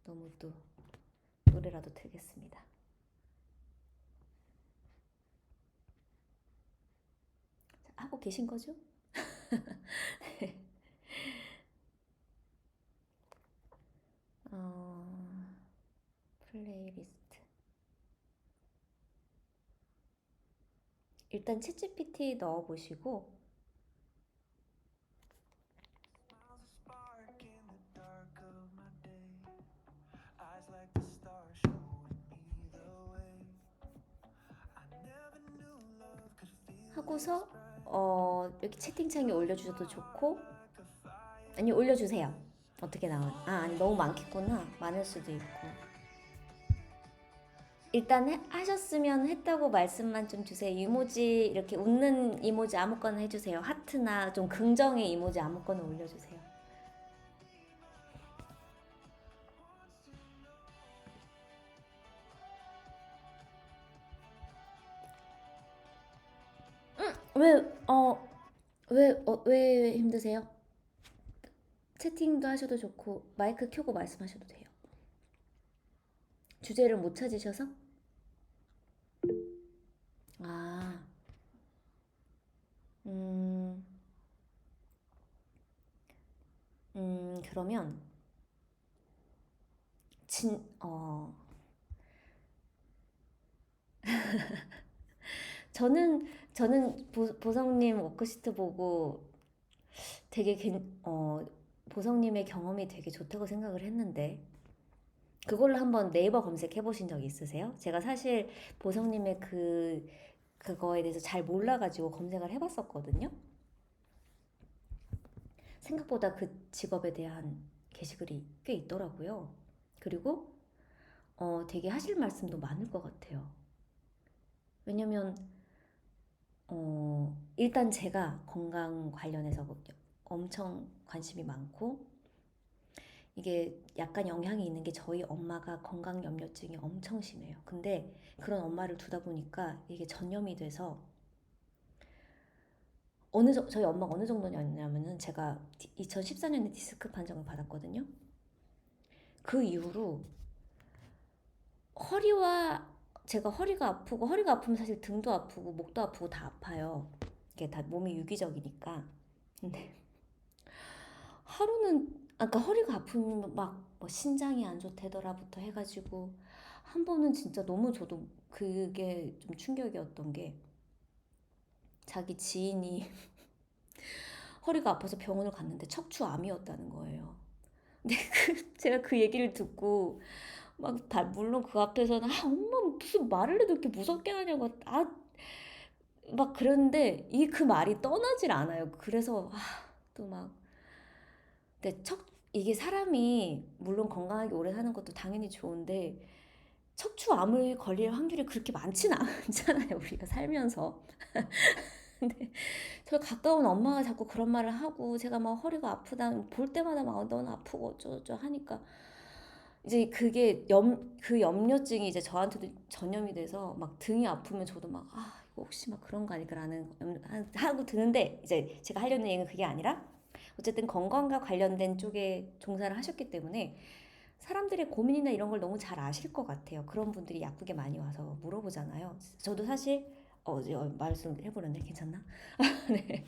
너무 또 노래라도 틀겠습니다. 자, 하고 계신 거죠? 네. 일단 챗GPT 넣어보시고 하고서 이렇게 채팅창에 올려주셔도 좋고 아니 올려주세요. 어떻게 나온? 아니 너무 많겠구나. 많을 수도 있고. 일단 하셨으면 했다고 말씀만 좀 주세요. 이모지 이렇게 웃는 이모지 아무거나 해주세요. 하트나 좀 긍정의 이모지 아무거나 올려주세요. 왜, 왜 힘드세요? 채팅도 하셔도 좋고 마이크 켜고 말씀하셔도 돼요. 주제를 못 찾으셔서? 아, 음, 그러면 진, 저는 보성님 워크시트 보고 되게 보성님의 경험이 되게 좋다고 생각을 했는데 그걸로 한번 네이버 검색해 보신 적 있으세요? 제가 사실 보성님의 그거에 대해서 잘 몰라가지고 검색을 해봤었거든요. 생각보다 그 직업에 대한 게시글이 꽤 있더라고요. 그리고 되게 하실 말씀도 많을 것 같아요. 왜냐면 일단 제가 건강 관련해서 엄청 관심이 많고 이게 약간 영향이 있는 게 저희 엄마가 건강 염려증이 엄청 심해요. 근데 그런 엄마를 두다 보니까 이게 전염이 돼서 저희 엄마가 어느 정도냐면은 제가 2014년에 디스크 판정을 받았거든요. 그 이후로 허리와 제가 허리가 아프고 허리가 아프면 사실 등도 아프고 목도 아프고 다 아파요. 이게 다 몸이 유기적이니까. 근데 하루는 아까 허리가 아프면 막뭐 신장이 안 좋대더라부터 해가지고 한 번은 진짜 너무 저도 그게 좀 충격이었던 게 자기 지인이 허리가 아파서 병원을 갔는데 척추암이었다는 거예요. 근데 제가 그 얘기를 듣고 막 물론 그 앞에서는 엄마 무슨 말을 해도 이렇게 무섭게 하냐고 막 그랬는데 이 그 말이 떠나질 않아요. 그래서 또 막 근데 이게 사람이 물론 건강하게 오래 사는 것도 당연히 좋은데 척추암을 걸릴 확률이 그렇게 많지는 않잖아요. 우리가 살면서. 근데 저 가까운 엄마가 자꾸 그런 말을 하고 제가 막 허리가 아프다 볼 때마다 막 넌 아프고 어쩌고저쩌고 하니까 이제 그게 그 염려증이 이제 저한테도 전염이 돼서 막 등이 아프면 저도 막 이거 혹시 막 그런 거 아닐까라는 하고 드는데 이제 제가 하려는 얘기는 그게 아니라 어쨌든 건강과 관련된 쪽에 종사를 하셨기 때문에 사람들의 고민이나 이런 걸 너무 잘 아실 것 같아요. 그런 분들이 약국에 많이 와서 물어보잖아요. 저도 사실 말씀 해보렸네. 괜찮나? 네.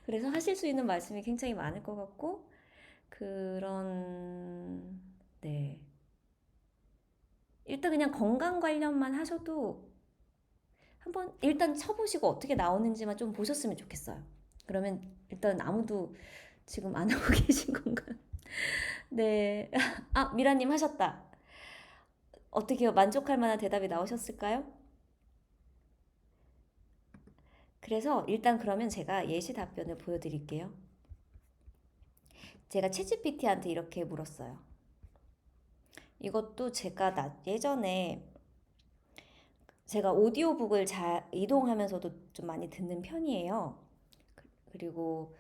그래서 하실 수 있는 말씀이 굉장히 많을 것 같고 그런 네. 일단 그냥 건강 관련만 하셔도 한번 일단 쳐보시고 어떻게 나오는지만 좀 보셨으면 좋겠어요. 그러면 일단 아무도 지금 안 하고 계신 건가요? 네. 미라님 하셨다. 어떻게요? 만족할 만한 대답이 나오셨을까요? 그래서 일단 그러면 제가 예시 답변을 보여드릴게요. 제가 챗GPT한테 이렇게 물었어요. 이것도 제가 예전에 제가 오디오북을 잘 이동하면서도 좀 많이 듣는 편이에요. 그리고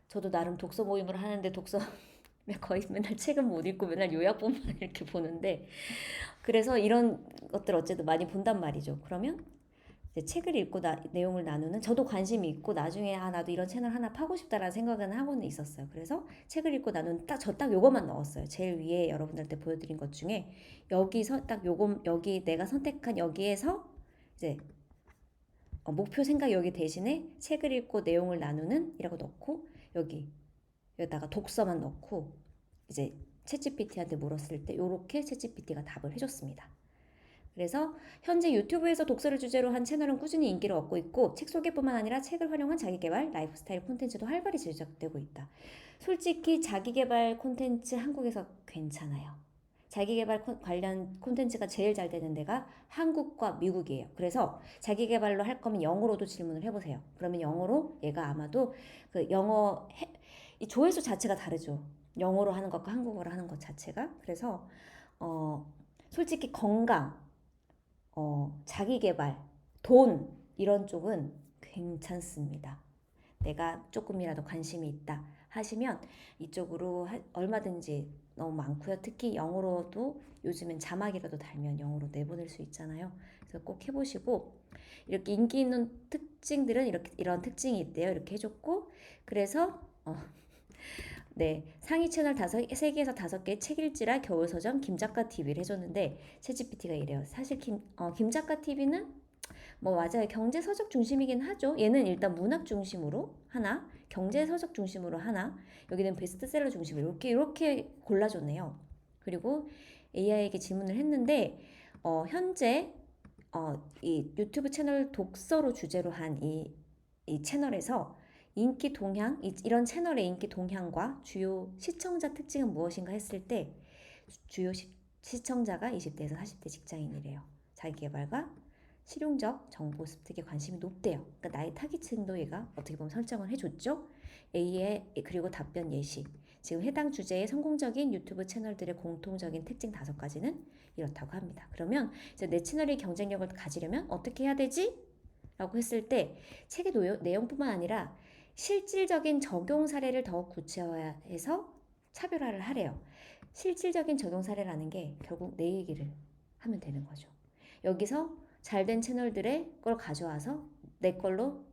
저도 나름 독서 모임을 하는데 거의 맨날 책은 못 읽고 맨날 요약본만 이렇게 보는데 그래서 이런 것들 어쨌든 많이 본단 말이죠. 그러면 이제 책을 읽고 내용을 나누는 저도 관심이 있고 나중에 나도 이런 채널 하나 파고 싶다라는 생각은 하고는 있었어요. 그래서 책을 읽고 나누는 딱 요거만 넣었어요. 제일 위에 여러분들한테 보여드린 것 중에 여기서 딱 요거 여기 내가 선택한 여기에서 이제 목표 생각 여기 대신에 책을 읽고 내용을 나누는 이라고 넣고 여기다가 독서만 넣고 이제 챗GPT한테 물었을 때 요렇게 챗GPT가 답을 해줬습니다. 그래서 현재 유튜브에서 독서를 주제로 한 채널은 꾸준히 인기를 얻고 있고 책 소개뿐만 아니라 책을 활용한 자기계발, 라이프스타일 콘텐츠도 활발히 제작되고 있다. 솔직히 자기계발 콘텐츠 한국에서 괜찮아요. 자기계발 관련 콘텐츠가 제일 잘 되는 데가 한국과 미국이에요. 그래서 자기계발로 할 거면 영어로도 질문을 해보세요. 그러면 영어로 얘가 아마도 그 이 조회수 자체가 다르죠. 영어로 하는 것과 한국어로 하는 것 자체가. 그래서 어, 솔직히 건강, 자기 개발, 돈 이런 쪽은 괜찮습니다. 내가 조금이라도 관심이 있다 하시면 이쪽으로 얼마든지 너무 많고요. 특히 영어로도 요즘엔 자막이라도 달면 영어로 내보낼 수 있잖아요. 그래서 꼭 해보시고 이렇게 인기 있는 특징들은 이렇게 이런 특징이 있대요. 이렇게 해줬고 그래서 네, 상위 채널 3개에서 5개 책 읽지라 겨울 서점 김작가 TV를 해줬는데 챗GPT가 이래요. 사실 김작가 TV는 뭐 맞아요. 경제 서적 중심이긴 하죠. 얘는 일단 문학 중심으로 하나, 경제 서적 중심으로 하나, 여기는 베스트셀러 중심으로 이렇게 골라줬네요. 그리고 AI에게 질문을 했는데 현재 이 유튜브 채널 독서로 주제로 한 이 채널에서 인기 동향, 이런 채널의 인기 동향과 주요 시청자 특징은 무엇인가 했을 때 주요 시청자가 20대에서 40대 직장인이래요. 자기개발과 실용적 정보 습득에 관심이 높대요. 그러니까 나의 타깃층도 얘가 어떻게 보면 설정을 해줬죠. A의 그리고 답변 예시. 지금 해당 주제의 성공적인 유튜브 채널들의 공통적인 특징 5가지는 이렇다고 합니다. 그러면 이제 내 채널의 경쟁력을 가지려면 어떻게 해야 되지? 라고 했을 때 책의 내용뿐만 아니라 실질적인 적용 사례를 더욱 구체화해서 차별화를 하래요. 실질적인 적용 사례라는 게 결국 내 얘기를 하면 되는 거죠. 여기서 잘된 채널들의 걸 가져와서 내 걸로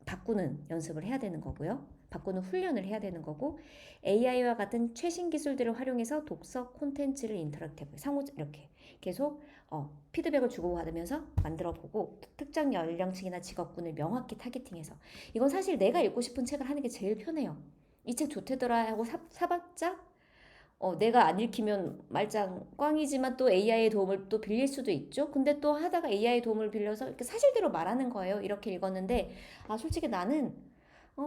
바꾸는 연습을 해야 되는 거고요. 바꾸는 훈련을 해야 되는 거고 AI와 같은 최신 기술들을 활용해서 독서 콘텐츠를 인터랙티브 상호 이렇게 계속 피드백을 주고받으면서 만들어보고 특정 연령층이나 직업군을 명확히 타겟팅해서 이건 사실 내가 읽고 싶은 책을 하는 게 제일 편해요. 이 책 좋대더라 하고 사봤자 내가 안 읽히면 말짱 꽝이지만 또 AI의 도움을 또 빌릴 수도 있죠. 근데 또 하다가 AI 도움을 빌려서 이렇게 사실대로 말하는 거예요. 이렇게 읽었는데 솔직히 나는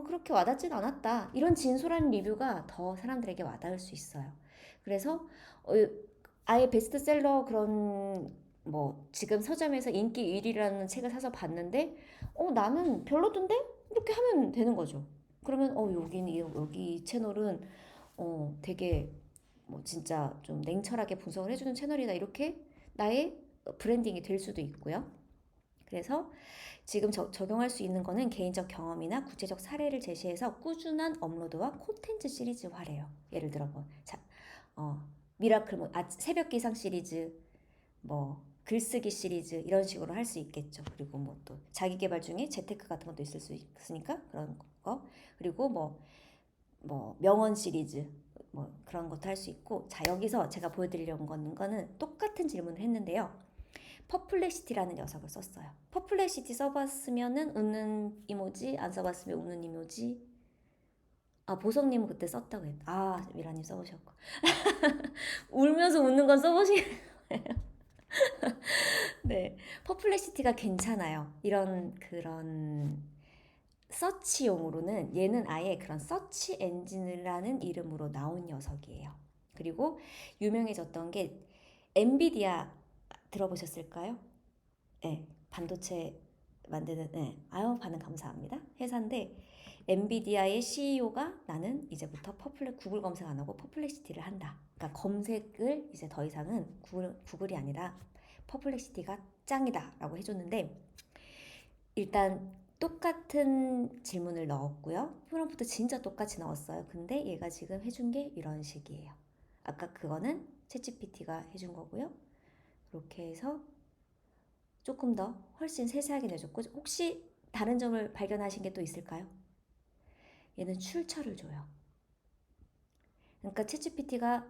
그렇게 와닿진 않았다. 이런 진솔한 리뷰가 더 사람들에게 와닿을 수 있어요. 그래서 아예 베스트셀러 그런 뭐 지금 서점에서 인기 1위라는 책을 사서 봤는데 나는 별로던데? 이렇게 하면 되는 거죠. 그러면 여기 채널은 되게 뭐 진짜 좀 냉철하게 분석을 해주는 채널이다 이렇게 나의 브랜딩이 될 수도 있고요. 그래서 지금 적용할 수 있는 거는 개인적 경험이나 구체적 사례를 제시해서 꾸준한 업로드와 콘텐츠 시리즈화래요. 예를 들어 미라클 새벽 기상 시리즈 뭐 글쓰기 시리즈 이런 식으로 할 수 있겠죠. 그리고 뭐 또 자기 개발 중에 재테크 같은 것도 있을 수 있으니까 그런 거 그리고 뭐 명언 시리즈 뭐 그런 것도 할 수 있고 자 여기서 제가 보여드리려고 거는 똑같은 질문을 했는데요. 퍼플렉시티라는 녀석을 썼어요. 퍼플렉시티 써봤으면은 웃는 이모지 안 써봤으면 웃는 이모지 보성님은 그때 썼다고 했다. 미라님 써보셨고 울면서 웃는 건 써보신 네 퍼플렉시티가 괜찮아요. 이런 그런 서치용으로는 얘는 아예 그런 서치 엔진이라는 이름으로 나온 녀석이에요. 그리고 유명해졌던 게 엔비디아 들어보셨을까요? 네, 반도체 만드는 아유 반응 감사합니다. 회사인데 엔비디아의 CEO가 나는 이제부터 구글 검색 안 하고 퍼플렉시티를 한다. 그러니까 검색을 이제 더 이상은 구글이 아니라 퍼플렉시티가 짱이다라고 해줬는데 일단 똑같은 질문을 넣었고요. 프롬프트 진짜 똑같이 넣었어요. 근데 얘가 지금 해준 게 이런 식이에요. 아까 그거는 챗GPT가 해준 거고요. 이렇게 해서 조금 더 훨씬 세세하게 내줬고 혹시 다른 점을 발견하신 게 또 있을까요? 얘는 출처를 줘요. 그러니까 챗GPT가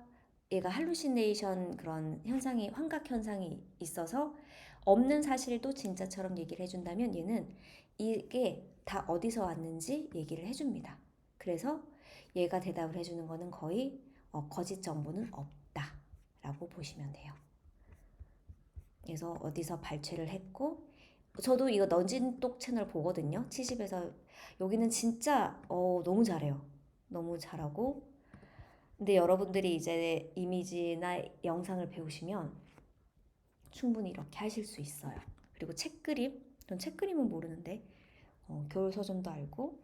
얘가 할루시네이션 그런 환각 현상이 있어서 없는 사실도 진짜처럼 얘기를 해준다면 얘는 이게 다 어디서 왔는지 얘기를 해줍니다. 그래서 얘가 대답을 해주는 거는 거의 거짓 정보는 없다라고 보시면 돼요. 그래서 어디서 발췌를 했고, 저도 이거 넌진똑 채널 보거든요. 70에서. 여기는 진짜 너무 잘해요. 너무 잘하고. 근데 여러분들이 이제 이미지나 영상을 배우시면 충분히 이렇게 하실 수 있어요. 그리고 책그림, 전 책그림은 모르는데 겨울 서점도 알고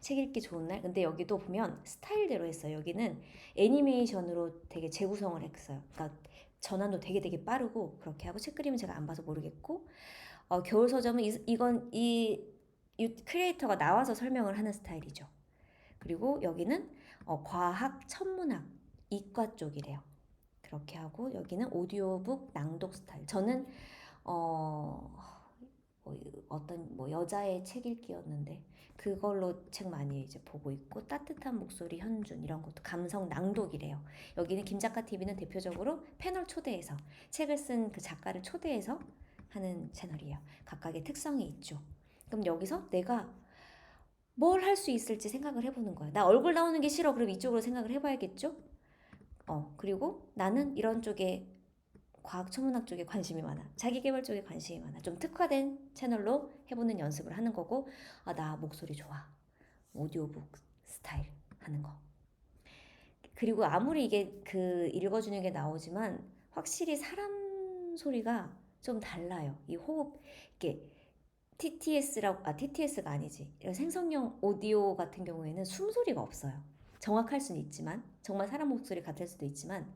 책 읽기 좋은 날. 근데 여기도 보면 스타일대로 했어요. 여기는 애니메이션으로 되게 재구성을 했어요. 그러니까 전환도 되게 빠르고 그렇게 하고, 책그림은 제가 안 봐서 모르겠고, 겨울 서점은 이 크리에이터가 나와서 설명을 하는 스타일이죠. 그리고 여기는 과학, 천문학, 이과 쪽이래요. 그렇게 하고, 여기는 오디오북 낭독 스타일. 저는 어떤 여자의 책 읽기였는데 그걸로 책 많이 이제 보고 있고, 따뜻한 목소리 현준 이런 것도 감성 낭독이래요. 여기는 김작가 TV는 대표적으로 패널 초대해서 책을 쓴 그 작가를 초대해서 하는 채널이에요. 각각의 특성이 있죠. 그럼 여기서 내가 뭘 할 수 있을지 생각을 해보는 거야. 나 얼굴 나오는 게 싫어. 그럼 이쪽으로 생각을 해봐야겠죠? 그리고 나는 이런 쪽에, 과학 천문학 쪽에 관심이 많아. 자기계발 쪽에 관심이 많아. 좀 특화된 채널로 해보는 연습을 하는 거고, 나 목소리 좋아. 오디오북 스타일 하는 거. 그리고 아무리 이게 그 읽어주는 게 나오지만 확실히 사람 소리가 좀 달라요. 이 호흡, 이게 TTS가 아니지. 이런 생성형 오디오 같은 경우에는 숨소리가 없어요. 정확할 수는 있지만, 정말 사람 목소리 같을 수도 있지만,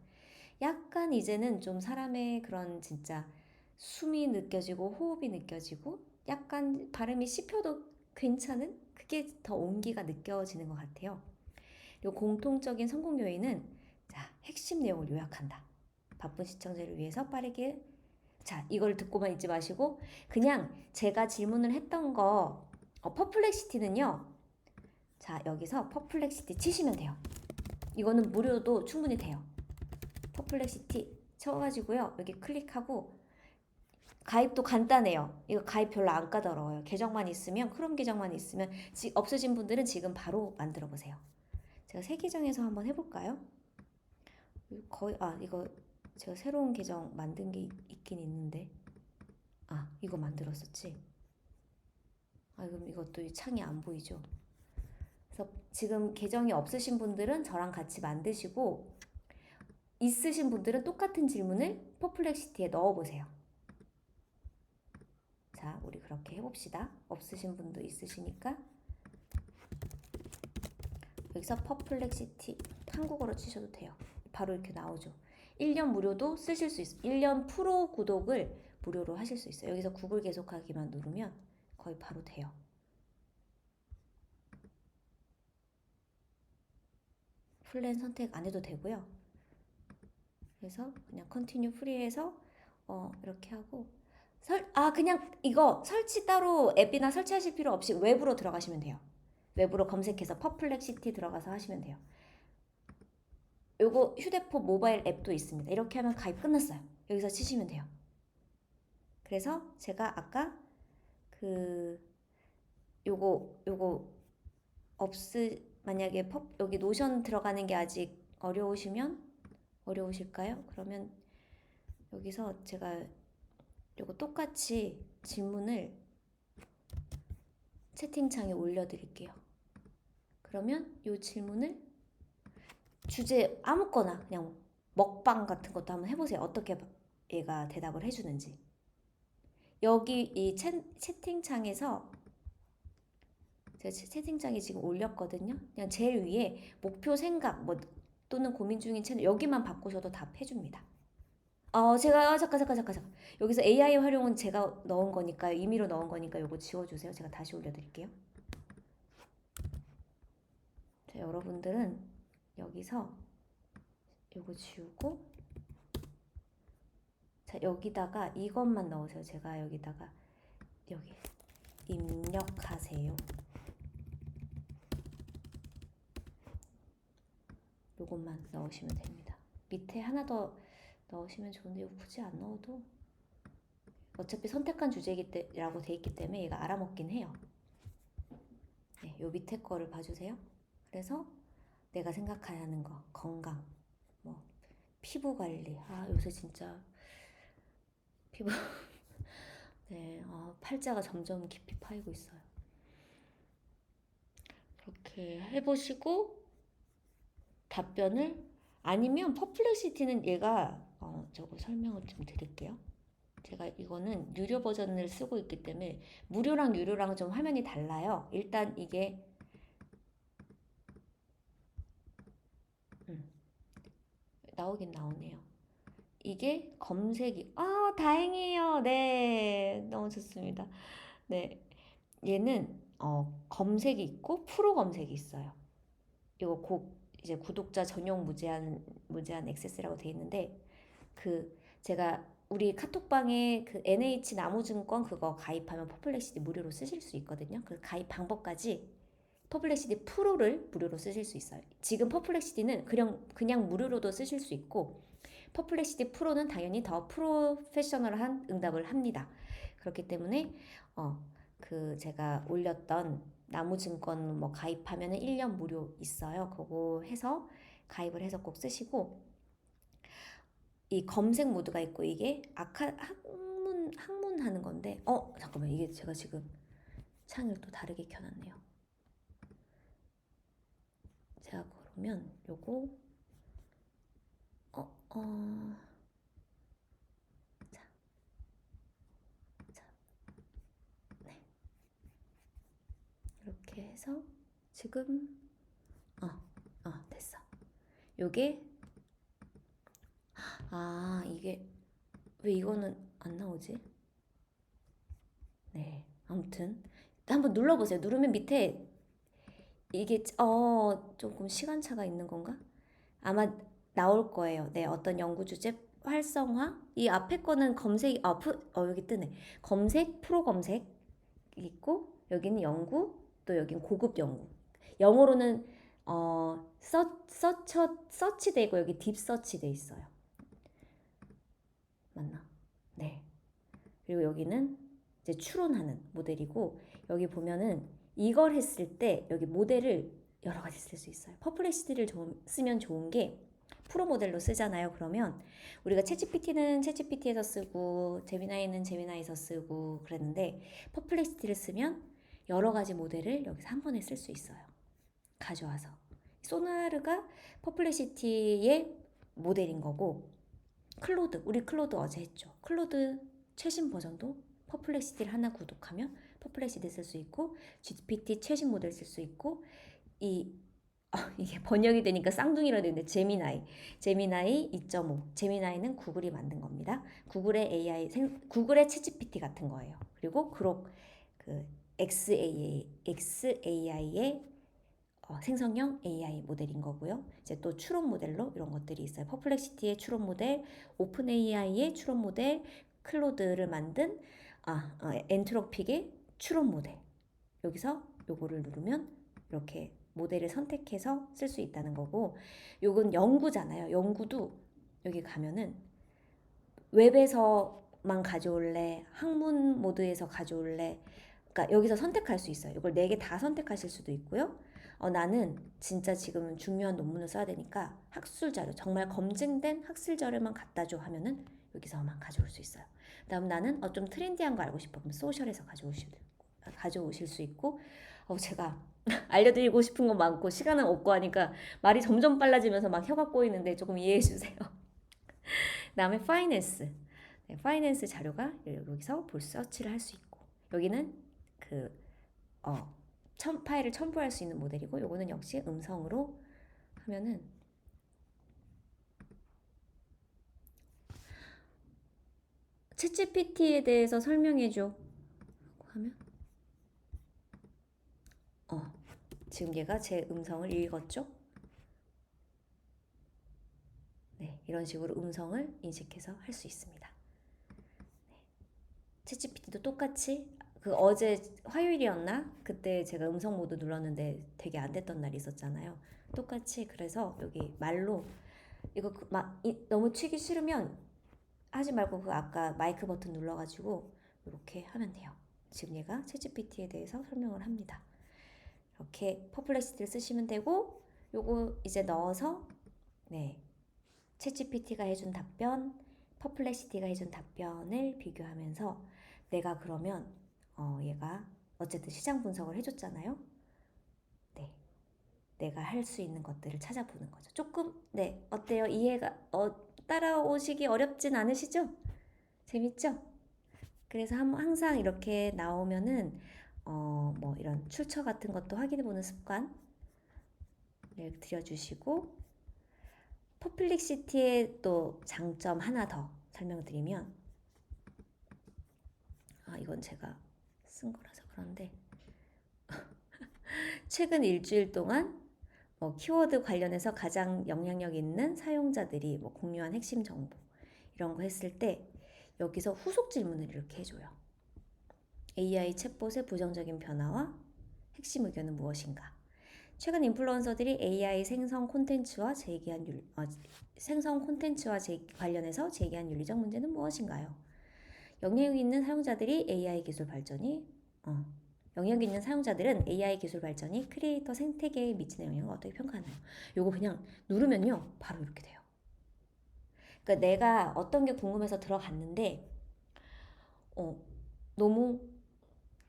약간 이제는 좀 사람의 그런 진짜 숨이 느껴지고 호흡이 느껴지고, 약간 발음이 씹혀도 괜찮은, 그게 더 온기가 느껴지는 것 같아요. 그리고 공통적인 성공 요인은, 자, 핵심 내용을 요약한다. 바쁜 시청자를 위해서 빠르게. 자, 이걸 듣고만 있지 마시고 그냥 제가 질문을 했던 거, 퍼플렉시티는요. 자, 여기서 퍼플렉시티 치시면 돼요. 이거는 무료도 충분히 돼요. 퍼플렉시티 쳐가지고요. 여기 클릭하고, 가입도 간단해요. 이거 가입 별로 안 까다로워요. 계정만 있으면, 크롬 계정만 있으면, 없으신 분들은 지금 바로 만들어 보세요. 제가 새 계정에서 한번 해볼까요? 이거 제가 새로운 계정 만든 게 있긴 있는데, 이거 만들었었지. 그럼 이것도 이 창이 안 보이죠? 그래서 지금 계정이 없으신 분들은 저랑 같이 만드시고, 있으신 분들은 똑같은 질문을 퍼플렉시티에 넣어보세요. 자, 우리 그렇게 해봅시다. 없으신 분도 있으시니까 여기서 퍼플렉시티 한국어로 치셔도 돼요. 바로 이렇게 나오죠. 1년 무료도 쓰실 수 있어요. 1년 프로 구독을 무료로 하실 수 있어요. 여기서 구글 계속하기만 누르면 거의 바로 돼요. 플랜 선택 안 해도 되고요. 그래서 그냥 컨티뉴 프리해서 이렇게 하고, 그냥 이거 설치 따로 앱이나 설치하실 필요 없이 웹으로 들어가시면 돼요. 웹으로 검색해서 퍼플렉시티 들어가서 하시면 돼요. 요거 휴대폰 모바일 앱도 있습니다. 이렇게 하면 가입 끝났어요. 여기서 치시면 돼요. 그래서 제가 아까 그 요거 만약에 여기 노션 들어가는 게 아직 어려우실까요? 그러면 여기서 제가 요거 똑같이 질문을 채팅창에 올려드릴게요. 그러면 요 질문을 주제 아무거나 그냥 먹방 같은 것도 한번 해보세요. 어떻게 얘가 대답을 해주는지. 여기 이 채팅창에서 제가 채팅창에 지금 올렸거든요. 그냥 제일 위에 목표 생각 또는 고민 중인 채널, 여기만 바꾸셔도 답해줍니다. 잠깐. 여기서 AI 활용은 제가 넣은 거니까요. 임의로 넣은 거니까 요거 지워주세요. 제가 다시 올려드릴게요. 자, 여러분들은 여기서 요거 지우고, 자, 여기다가 이것만 넣으세요. 제가 여기다가 여기 입력하세요. 요것만 넣으시면 됩니다. 밑에 하나 더 넣으시면 좋은데 이거 굳이 안 넣어도 어차피 선택한 주제라고 돼 있기 때문에 얘가 알아먹긴 해요. 네, 요 밑에 거를 봐주세요. 그래서 내가 생각하는 거, 건강, 피부 관리. 요새 진짜 피부 네, 팔자가 점점 깊이 파이고 있어요. 그렇게 해보시고 답변을 아니면 퍼플렉시티는 얘가 저거 설명을 좀 드릴게요. 제가 이거는 유료 버전을 쓰고 있기 때문에 무료랑 유료랑 좀 화면이 달라요. 일단 이게 나오긴 나오네요. 이게 검색이 다행이에요. 네, 너무 좋습니다. 네, 얘는 검색이 있고 프로 검색이 있어요. 이거 이제 구독자 전용 무제한 액세스라고 돼 있는데 제가 우리 카톡방에 그 NH 나무증권 그거 가입하면 퍼플렉시티 무료로 쓰실 수 있거든요. 그 가입 방법까지 퍼플렉시티 프로를 무료로 쓰실 수 있어요. 지금 퍼플렉시티는 그냥 무료로도 쓰실 수 있고 퍼플렉시티 프로는 당연히 더 프로페셔널한 응답을 합니다. 그렇기 때문에 제가 올렸던 나무증권 뭐 가입하면은 1년 무료 있어요. 그거 해서 가입을 해서 꼭 쓰시고 이 검색 모드가 있고 이게 학문 하는 건데 잠깐만 이게 제가 지금 창을 또 다르게 켜놨네요. 제가 그러면 요거 자, 자, 네 이렇게 해서 지금 됐어. 요게 이게 왜 이거는 안 나오지? 네 아무튼 한번 눌러보세요. 누르면 밑에 이게 조금 시간차가 있는 건가? 아마 나올 거예요. 네, 어떤 연구 주제 활성화. 이 앞에 거는 검색 여기 뜨네. 검색 프로 검색 있고 여기는 연구 또 여긴 고급 연구. 영어로는 서치 돼 있고 여기 딥 서치 돼 있어요. 맞나? 네. 그리고 여기는 이제 추론하는 모델이고 여기 보면은 이걸 했을 때 여기 모델을 여러 가지 쓸 수 있어요. 퍼플렉시티를 쓰면 좋은 게 프로 모델로 쓰잖아요. 그러면 우리가 챗GPT는 챗GPT에서 쓰고 제미나이는 제미나이에서 쓰고 그랬는데 퍼플렉시티를 쓰면 여러 가지 모델을 여기서 한 번에 쓸 수 있어요. 가져와서 소나르가 퍼플렉시티의 모델인 거고 우리 클로드 어제 했죠. 클로드 최신 버전도 퍼플렉시티를 하나 구독하면 퍼플렉시티 쓸 수 있고 GPT 최신 모델 쓸 수 있고 이 이게 번역이 되니까 쌍둥이라 되는데 제미나이 2.5 제미나이는 구글이 만든 겁니다. 구글의 챗GPT 같은 거예요. 그리고 그록 그 XAI의 생성형 AI 모델인 거고요. 이제 또 추론 모델로 이런 것들이 있어요. 퍼플렉시티의 추론 모델, 오픈 AI의 추론 모델, 클로드를 만든 엔트로픽의 추론 모델. 여기서 요거를 누르면 이렇게 모델을 선택해서 쓸 수 있다는 거고, 요건 연구잖아요. 연구도 여기 가면은 웹에서만 가져올래, 학문 모드에서 가져올래. 그러니까 여기서 선택할 수 있어요. 이걸 4개 다 선택하실 수도 있고요. 나는 진짜 지금은 중요한 논문을 써야 되니까 학술 자료, 정말 검증된 학술 자료만 갖다 줘 하면은 여기서만 가져올 수 있어요. 그다음 나는 좀 트렌디한 거 알고 싶어. 그럼 소셜에서 가져오실 수 있고, 제가 알려드리고 싶은 거 많고 시간은 없고 하니까 말이 점점 빨라지면서 막 혀가 꼬이는데 조금 이해해 주세요. 그다음에 파이낸스. 네, 파이낸스 자료가 여기서 서치를 할 수 있고 여기는 파일을 첨부할 수 있는 모델이고 요거는 역시 음성으로 하면은 챗GPT에 대해서 설명해줘 하면 지금 얘가 제 음성을 읽었죠? 네, 이런 식으로 음성을 인식해서 할 수 있습니다. 네. 챗GPT도 똑같이 어제 화요일이었나? 그때 제가 음성 모드 눌렀는데 되게 안 됐던 날이 있었잖아요. 똑같이 그래서 여기 말로 이거 너무 치기 싫으면 하지 말고 아까 마이크 버튼 눌러가지고 이렇게 하면 돼요. 지금 얘가 챗GPT에 대해서 설명을 합니다. 이렇게 퍼플렉시티를 쓰시면 되고 요거 이제 넣어서 네 챗GPT가 해준 답변 퍼플렉시티가 해준 답변을 비교하면서 내가 그러면 얘가 어쨌든 시장 분석을 해줬잖아요. 네, 내가 할 수 있는 것들을 찾아보는 거죠. 조금 네 어때요? 이해가 따라오시기 어렵진 않으시죠? 재밌죠? 그래서 항상 이렇게 나오면은 뭐 이런 출처 같은 것도 확인해보는 습관을 들여주시고 퍼플렉시티의 또 장점 하나 더 설명드리면 이건 제가 쓴 거라서 그런데 최근 일주일 동안 키워드 관련해서 가장 영향력 있는 사용자들이 공유한 핵심 정보 이런 거 했을 때 여기서 후속 질문을 이렇게 해줘요. AI 챗봇의 부정적인 변화와 핵심 의견은 무엇인가? 최근 인플루언서들이 AI 생성 콘텐츠와 관련해서 제기한 윤리적 문제는 무엇인가요? 영향력 있는 사용자들은 AI 기술 발전이 크리에이터 생태계에 미치는 영향을 어떻게 평가하나요? 요거 그냥 누르면요 바로 이렇게 돼요. 그러니까 내가 어떤 게 궁금해서 들어갔는데 너무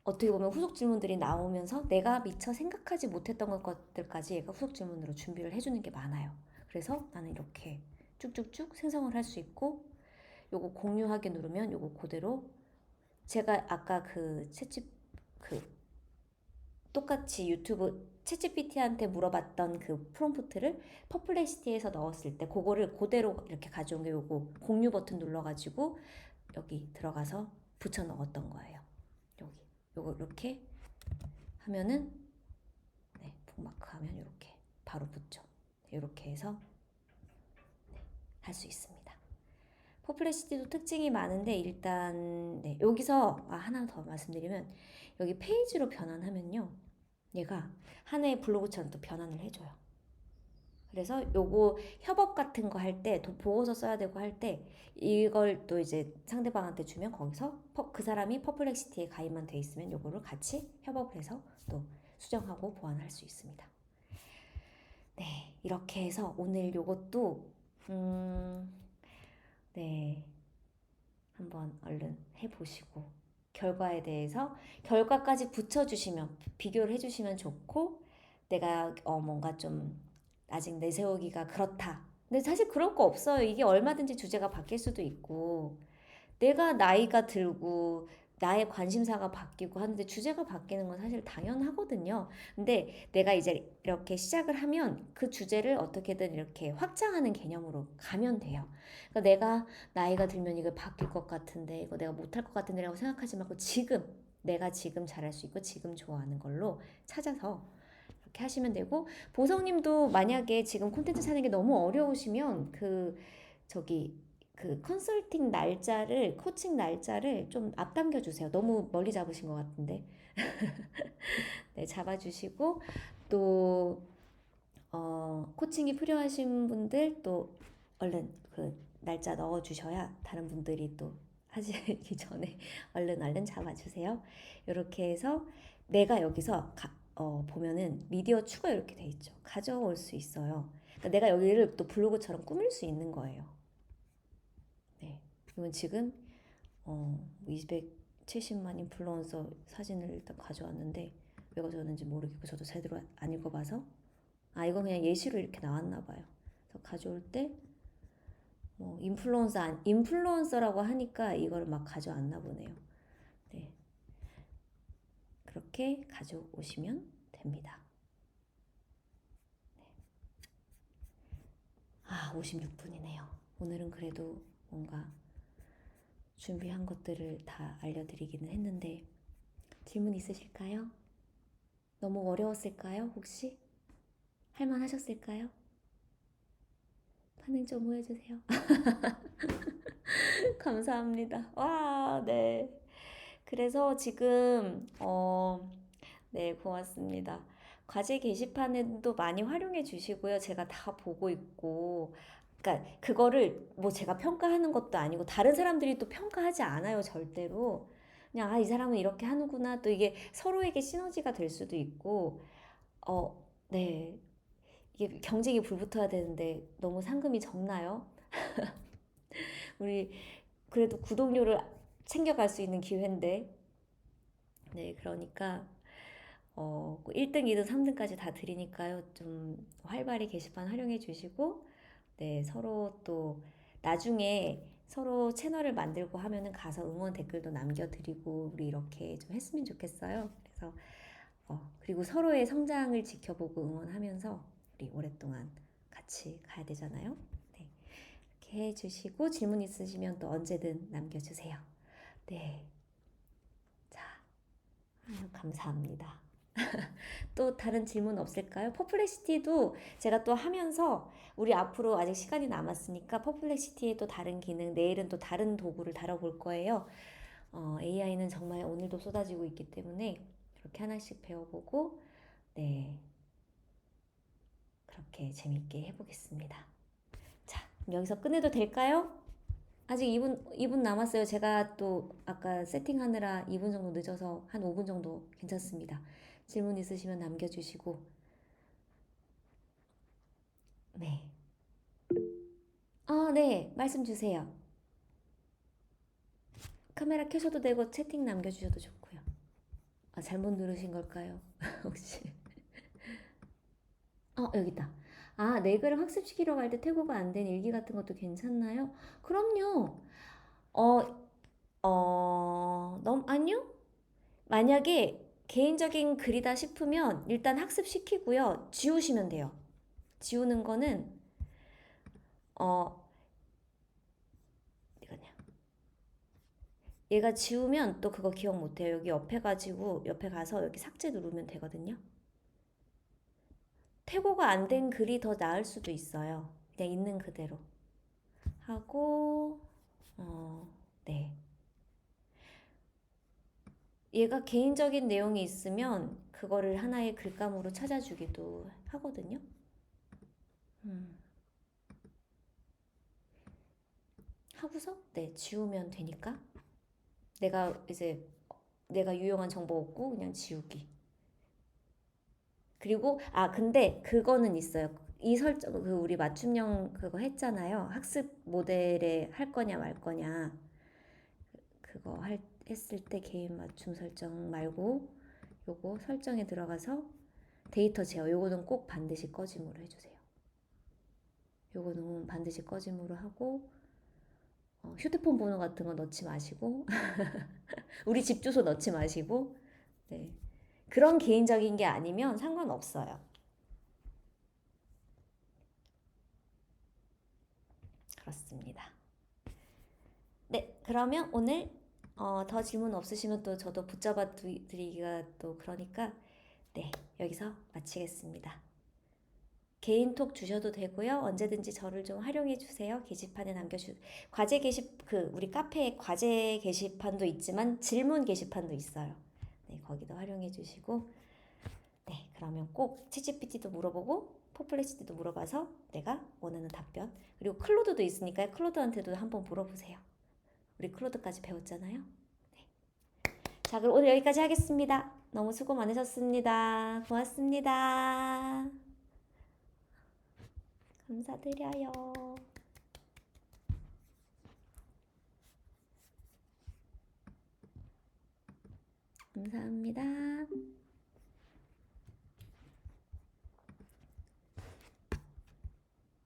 어떻게 보면 후속 질문들이 나오면서 내가 미처 생각하지 못했던 것들까지 얘가 후속 질문으로 준비를 해주는 게 많아요. 그래서 나는 이렇게 쭉쭉쭉 생성을 할 수 있고 요거 공유하기 누르면 요거 그대로 제가 아까 똑같이 유튜브 챗GPT한테 물어봤던 그 프롬프트를 퍼플렉시티에서 넣었을 때 그거를 그대로 이렇게 가져온 게 요거 공유 버튼 눌러가지고 여기 들어가서 붙여 넣었던 거예요. 여기 요거 이렇게 하면은 북마크 하면 이렇게 바로 붙죠. 이렇게 해서 할 수 있습니다. 퍼플렉시티도 특징이 많은데 일단 여기서 하나 더 말씀드리면 여기 페이지로 변환하면요 얘가 하나의 블로그처럼 또 변환을 해줘요. 그래서 요거 협업 같은 거 할 때 보고서 써야 되고 할 때 이걸 또 이제 상대방한테 주면 거기서 그 사람이 퍼플렉시티에 가입만 돼 있으면 요거를 같이 협업을 해서 또 수정하고 보완할 수 있습니다. 네, 이렇게 해서 오늘 요것도 네, 한번 얼른 해보시고 결과에 대해서 결과까지 붙여주시면 비교를 해주시면 좋고 내가 뭔가 좀 아직 내세우기가 그렇다. 근데 사실 그럴 거 없어요. 이게 얼마든지 주제가 바뀔 수도 있고 내가 나이가 들고 나의 관심사가 바뀌고 하는데 주제가 바뀌는 건 사실 당연하거든요. 근데 내가 이제 이렇게 시작을 하면 그 주제를 어떻게든 이렇게 확장하는 개념으로 가면 돼요. 그러니까 내가 나이가 들면 이거 바뀔 것 같은데 이거 내가 못할 것 같은데 라고 생각하지 말고 내가 지금 잘할 수 있고 지금 좋아하는 걸로 찾아서 이렇게 하시면 되고 보성님도 만약에 지금 콘텐츠 찾는 게 너무 어려우시면 그 컨설팅 날짜를 코칭 날짜를 좀 앞당겨 주세요. 너무 멀리 잡으신 것 같은데. 네, 잡아주시고 또 코칭이 필요하신 분들 또 얼른 그 날짜 넣어 주셔야 다른 분들이 또 하시기 전에 얼른 잡아주세요. 이렇게 해서 내가 여기서 보면은 미디어 추가 이렇게 돼 있죠. 가져올 수 있어요. 그러니까 내가 여기를 또 블로그처럼 꾸밀 수 있는 거예요. 네, 이건 지금 270만 인플루언서 사진을 일단 가져왔는데 왜 가져왔는지 모르겠고 저도 제대로 안 읽어봐서 이건 그냥 예시로 이렇게 나왔나 봐요. 그래서 가져올 때 인플루언서라고 하니까 이걸 막 가져왔나 보네요. 네, 그렇게 가져오시면 됩니다. 56분이네요. 오늘은 그래도 뭔가 준비한 것들을 다 알려드리기는 했는데 질문 있으실까요? 너무 어려웠을까요? 혹시? 할만하셨을까요? 반응 좀 보여주세요. 감사합니다. 와, 네. 그래서 지금 네, 고맙습니다. 과제 게시판에도 많이 활용해 주시고요. 제가 다 보고 있고, 그러니까 그거를 뭐 제가 평가하는 것도 아니고 다른 사람들이 또 평가하지 않아요, 절대로. 그냥 이 사람은 이렇게 하는구나. 또 이게 서로에게 시너지가 될 수도 있고, 네. 이게 경쟁이 불붙어야 되는데 너무 상금이 적나요? 우리 그래도 구독료를 챙겨갈 수 있는 기회인데. 네, 그러니까 1등, 2등, 3등까지 다 드리니까요. 좀 활발히 게시판 활용해 주시고, 네, 서로 또 나중에 서로 채널을 만들고 하면은 가서 응원 댓글도 남겨드리고 우리 이렇게 좀 했으면 좋겠어요. 그래서 그리고 서로의 성장을 지켜보고 응원하면서 우리 오랫동안 같이 가야 되잖아요. 네, 이렇게 해주시고 질문 있으시면 또 언제든 남겨주세요. 네, 자, 아유, 감사합니다. 또 다른 질문 없을까요? 퍼플렉시티도 제가 또 하면서 우리 앞으로 아직 시간이 남았으니까 퍼플렉시티의 또 다른 기능, 내일은 또 다른 도구를 다뤄볼 거예요. AI는 정말 오늘도 쏟아지고 있기 때문에 그렇게 하나씩 배워보고, 네, 그렇게 재밌게 해보겠습니다. 자, 여기서 끝내도 될까요? 아직 2분 남았어요. 제가 또 아까 세팅하느라 2분 정도 늦어서 한 5분 정도 괜찮습니다. 질문 있으시면 남겨주시고, 네. 네, 말씀 주세요. 카메라 켜셔도 되고 채팅 남겨주셔도 좋고요. 잘못 누르신 걸까요? 혹시? 여기 있다. 네 글을 학습시키러 갈 때 태고가 안 된 일기 같은 것도 괜찮나요? 그럼요. 아니요. 만약에 개인적인 글이다 싶으면 일단 학습시키고요. 지우시면 돼요. 지우는 거는, 어, 이거냐. 얘가 지우면 또 그거 기억 못해요. 여기 옆에 가서 여기 삭제 누르면 되거든요. 태고가 안 된 글이 더 나을 수도 있어요. 그냥 있는 그대로 하고, 네. 얘가 개인적인 내용이 있으면 그거를 하나의 글감으로 찾아주기도 하거든요. 하고서, 네, 지우면 되니까. 내가 유용한 정보 없고 그냥 지우기. 그리고 근데 그거는 있어요. 이 설정 우리 맞춤형 그거 했잖아요. 학습 모델에 할 거냐 말 거냐. 그거 했을 때 개인 맞춤 설정 말고 요거 설정에 들어가서 데이터 제어 요거는 꼭 반드시 꺼짐으로 해주세요. 요거는 반드시 꺼짐으로 하고 휴대폰 번호 같은 거 넣지 마시고 우리 집 주소 넣지 마시고, 네, 그런 개인적인 게 아니면 상관없어요. 그렇습니다. 네, 그러면 오늘 더 질문 없으시면 또 저도 붙잡아 드리기가 또 그러니까, 네, 여기서 마치겠습니다. 개인톡 주셔도 되고요. 언제든지 저를 좀 활용해 주세요. 게시판에 과제 우리 카페에 과제 게시판도 있지만 질문 게시판도 있어요. 네, 거기도 활용해 주시고, 네, 그러면 꼭 챗GPT도 물어보고 퍼플렉시티도 물어봐서 내가 원하는 답변, 그리고 클로드도 있으니까 클로드한테도 한번 물어보세요. 우리 클로드까지 배웠잖아요. 네. 자, 그럼 오늘 여기까지 하겠습니다. 너무 수고 많으셨습니다. 고맙습니다. 감사드려요. 감사합니다.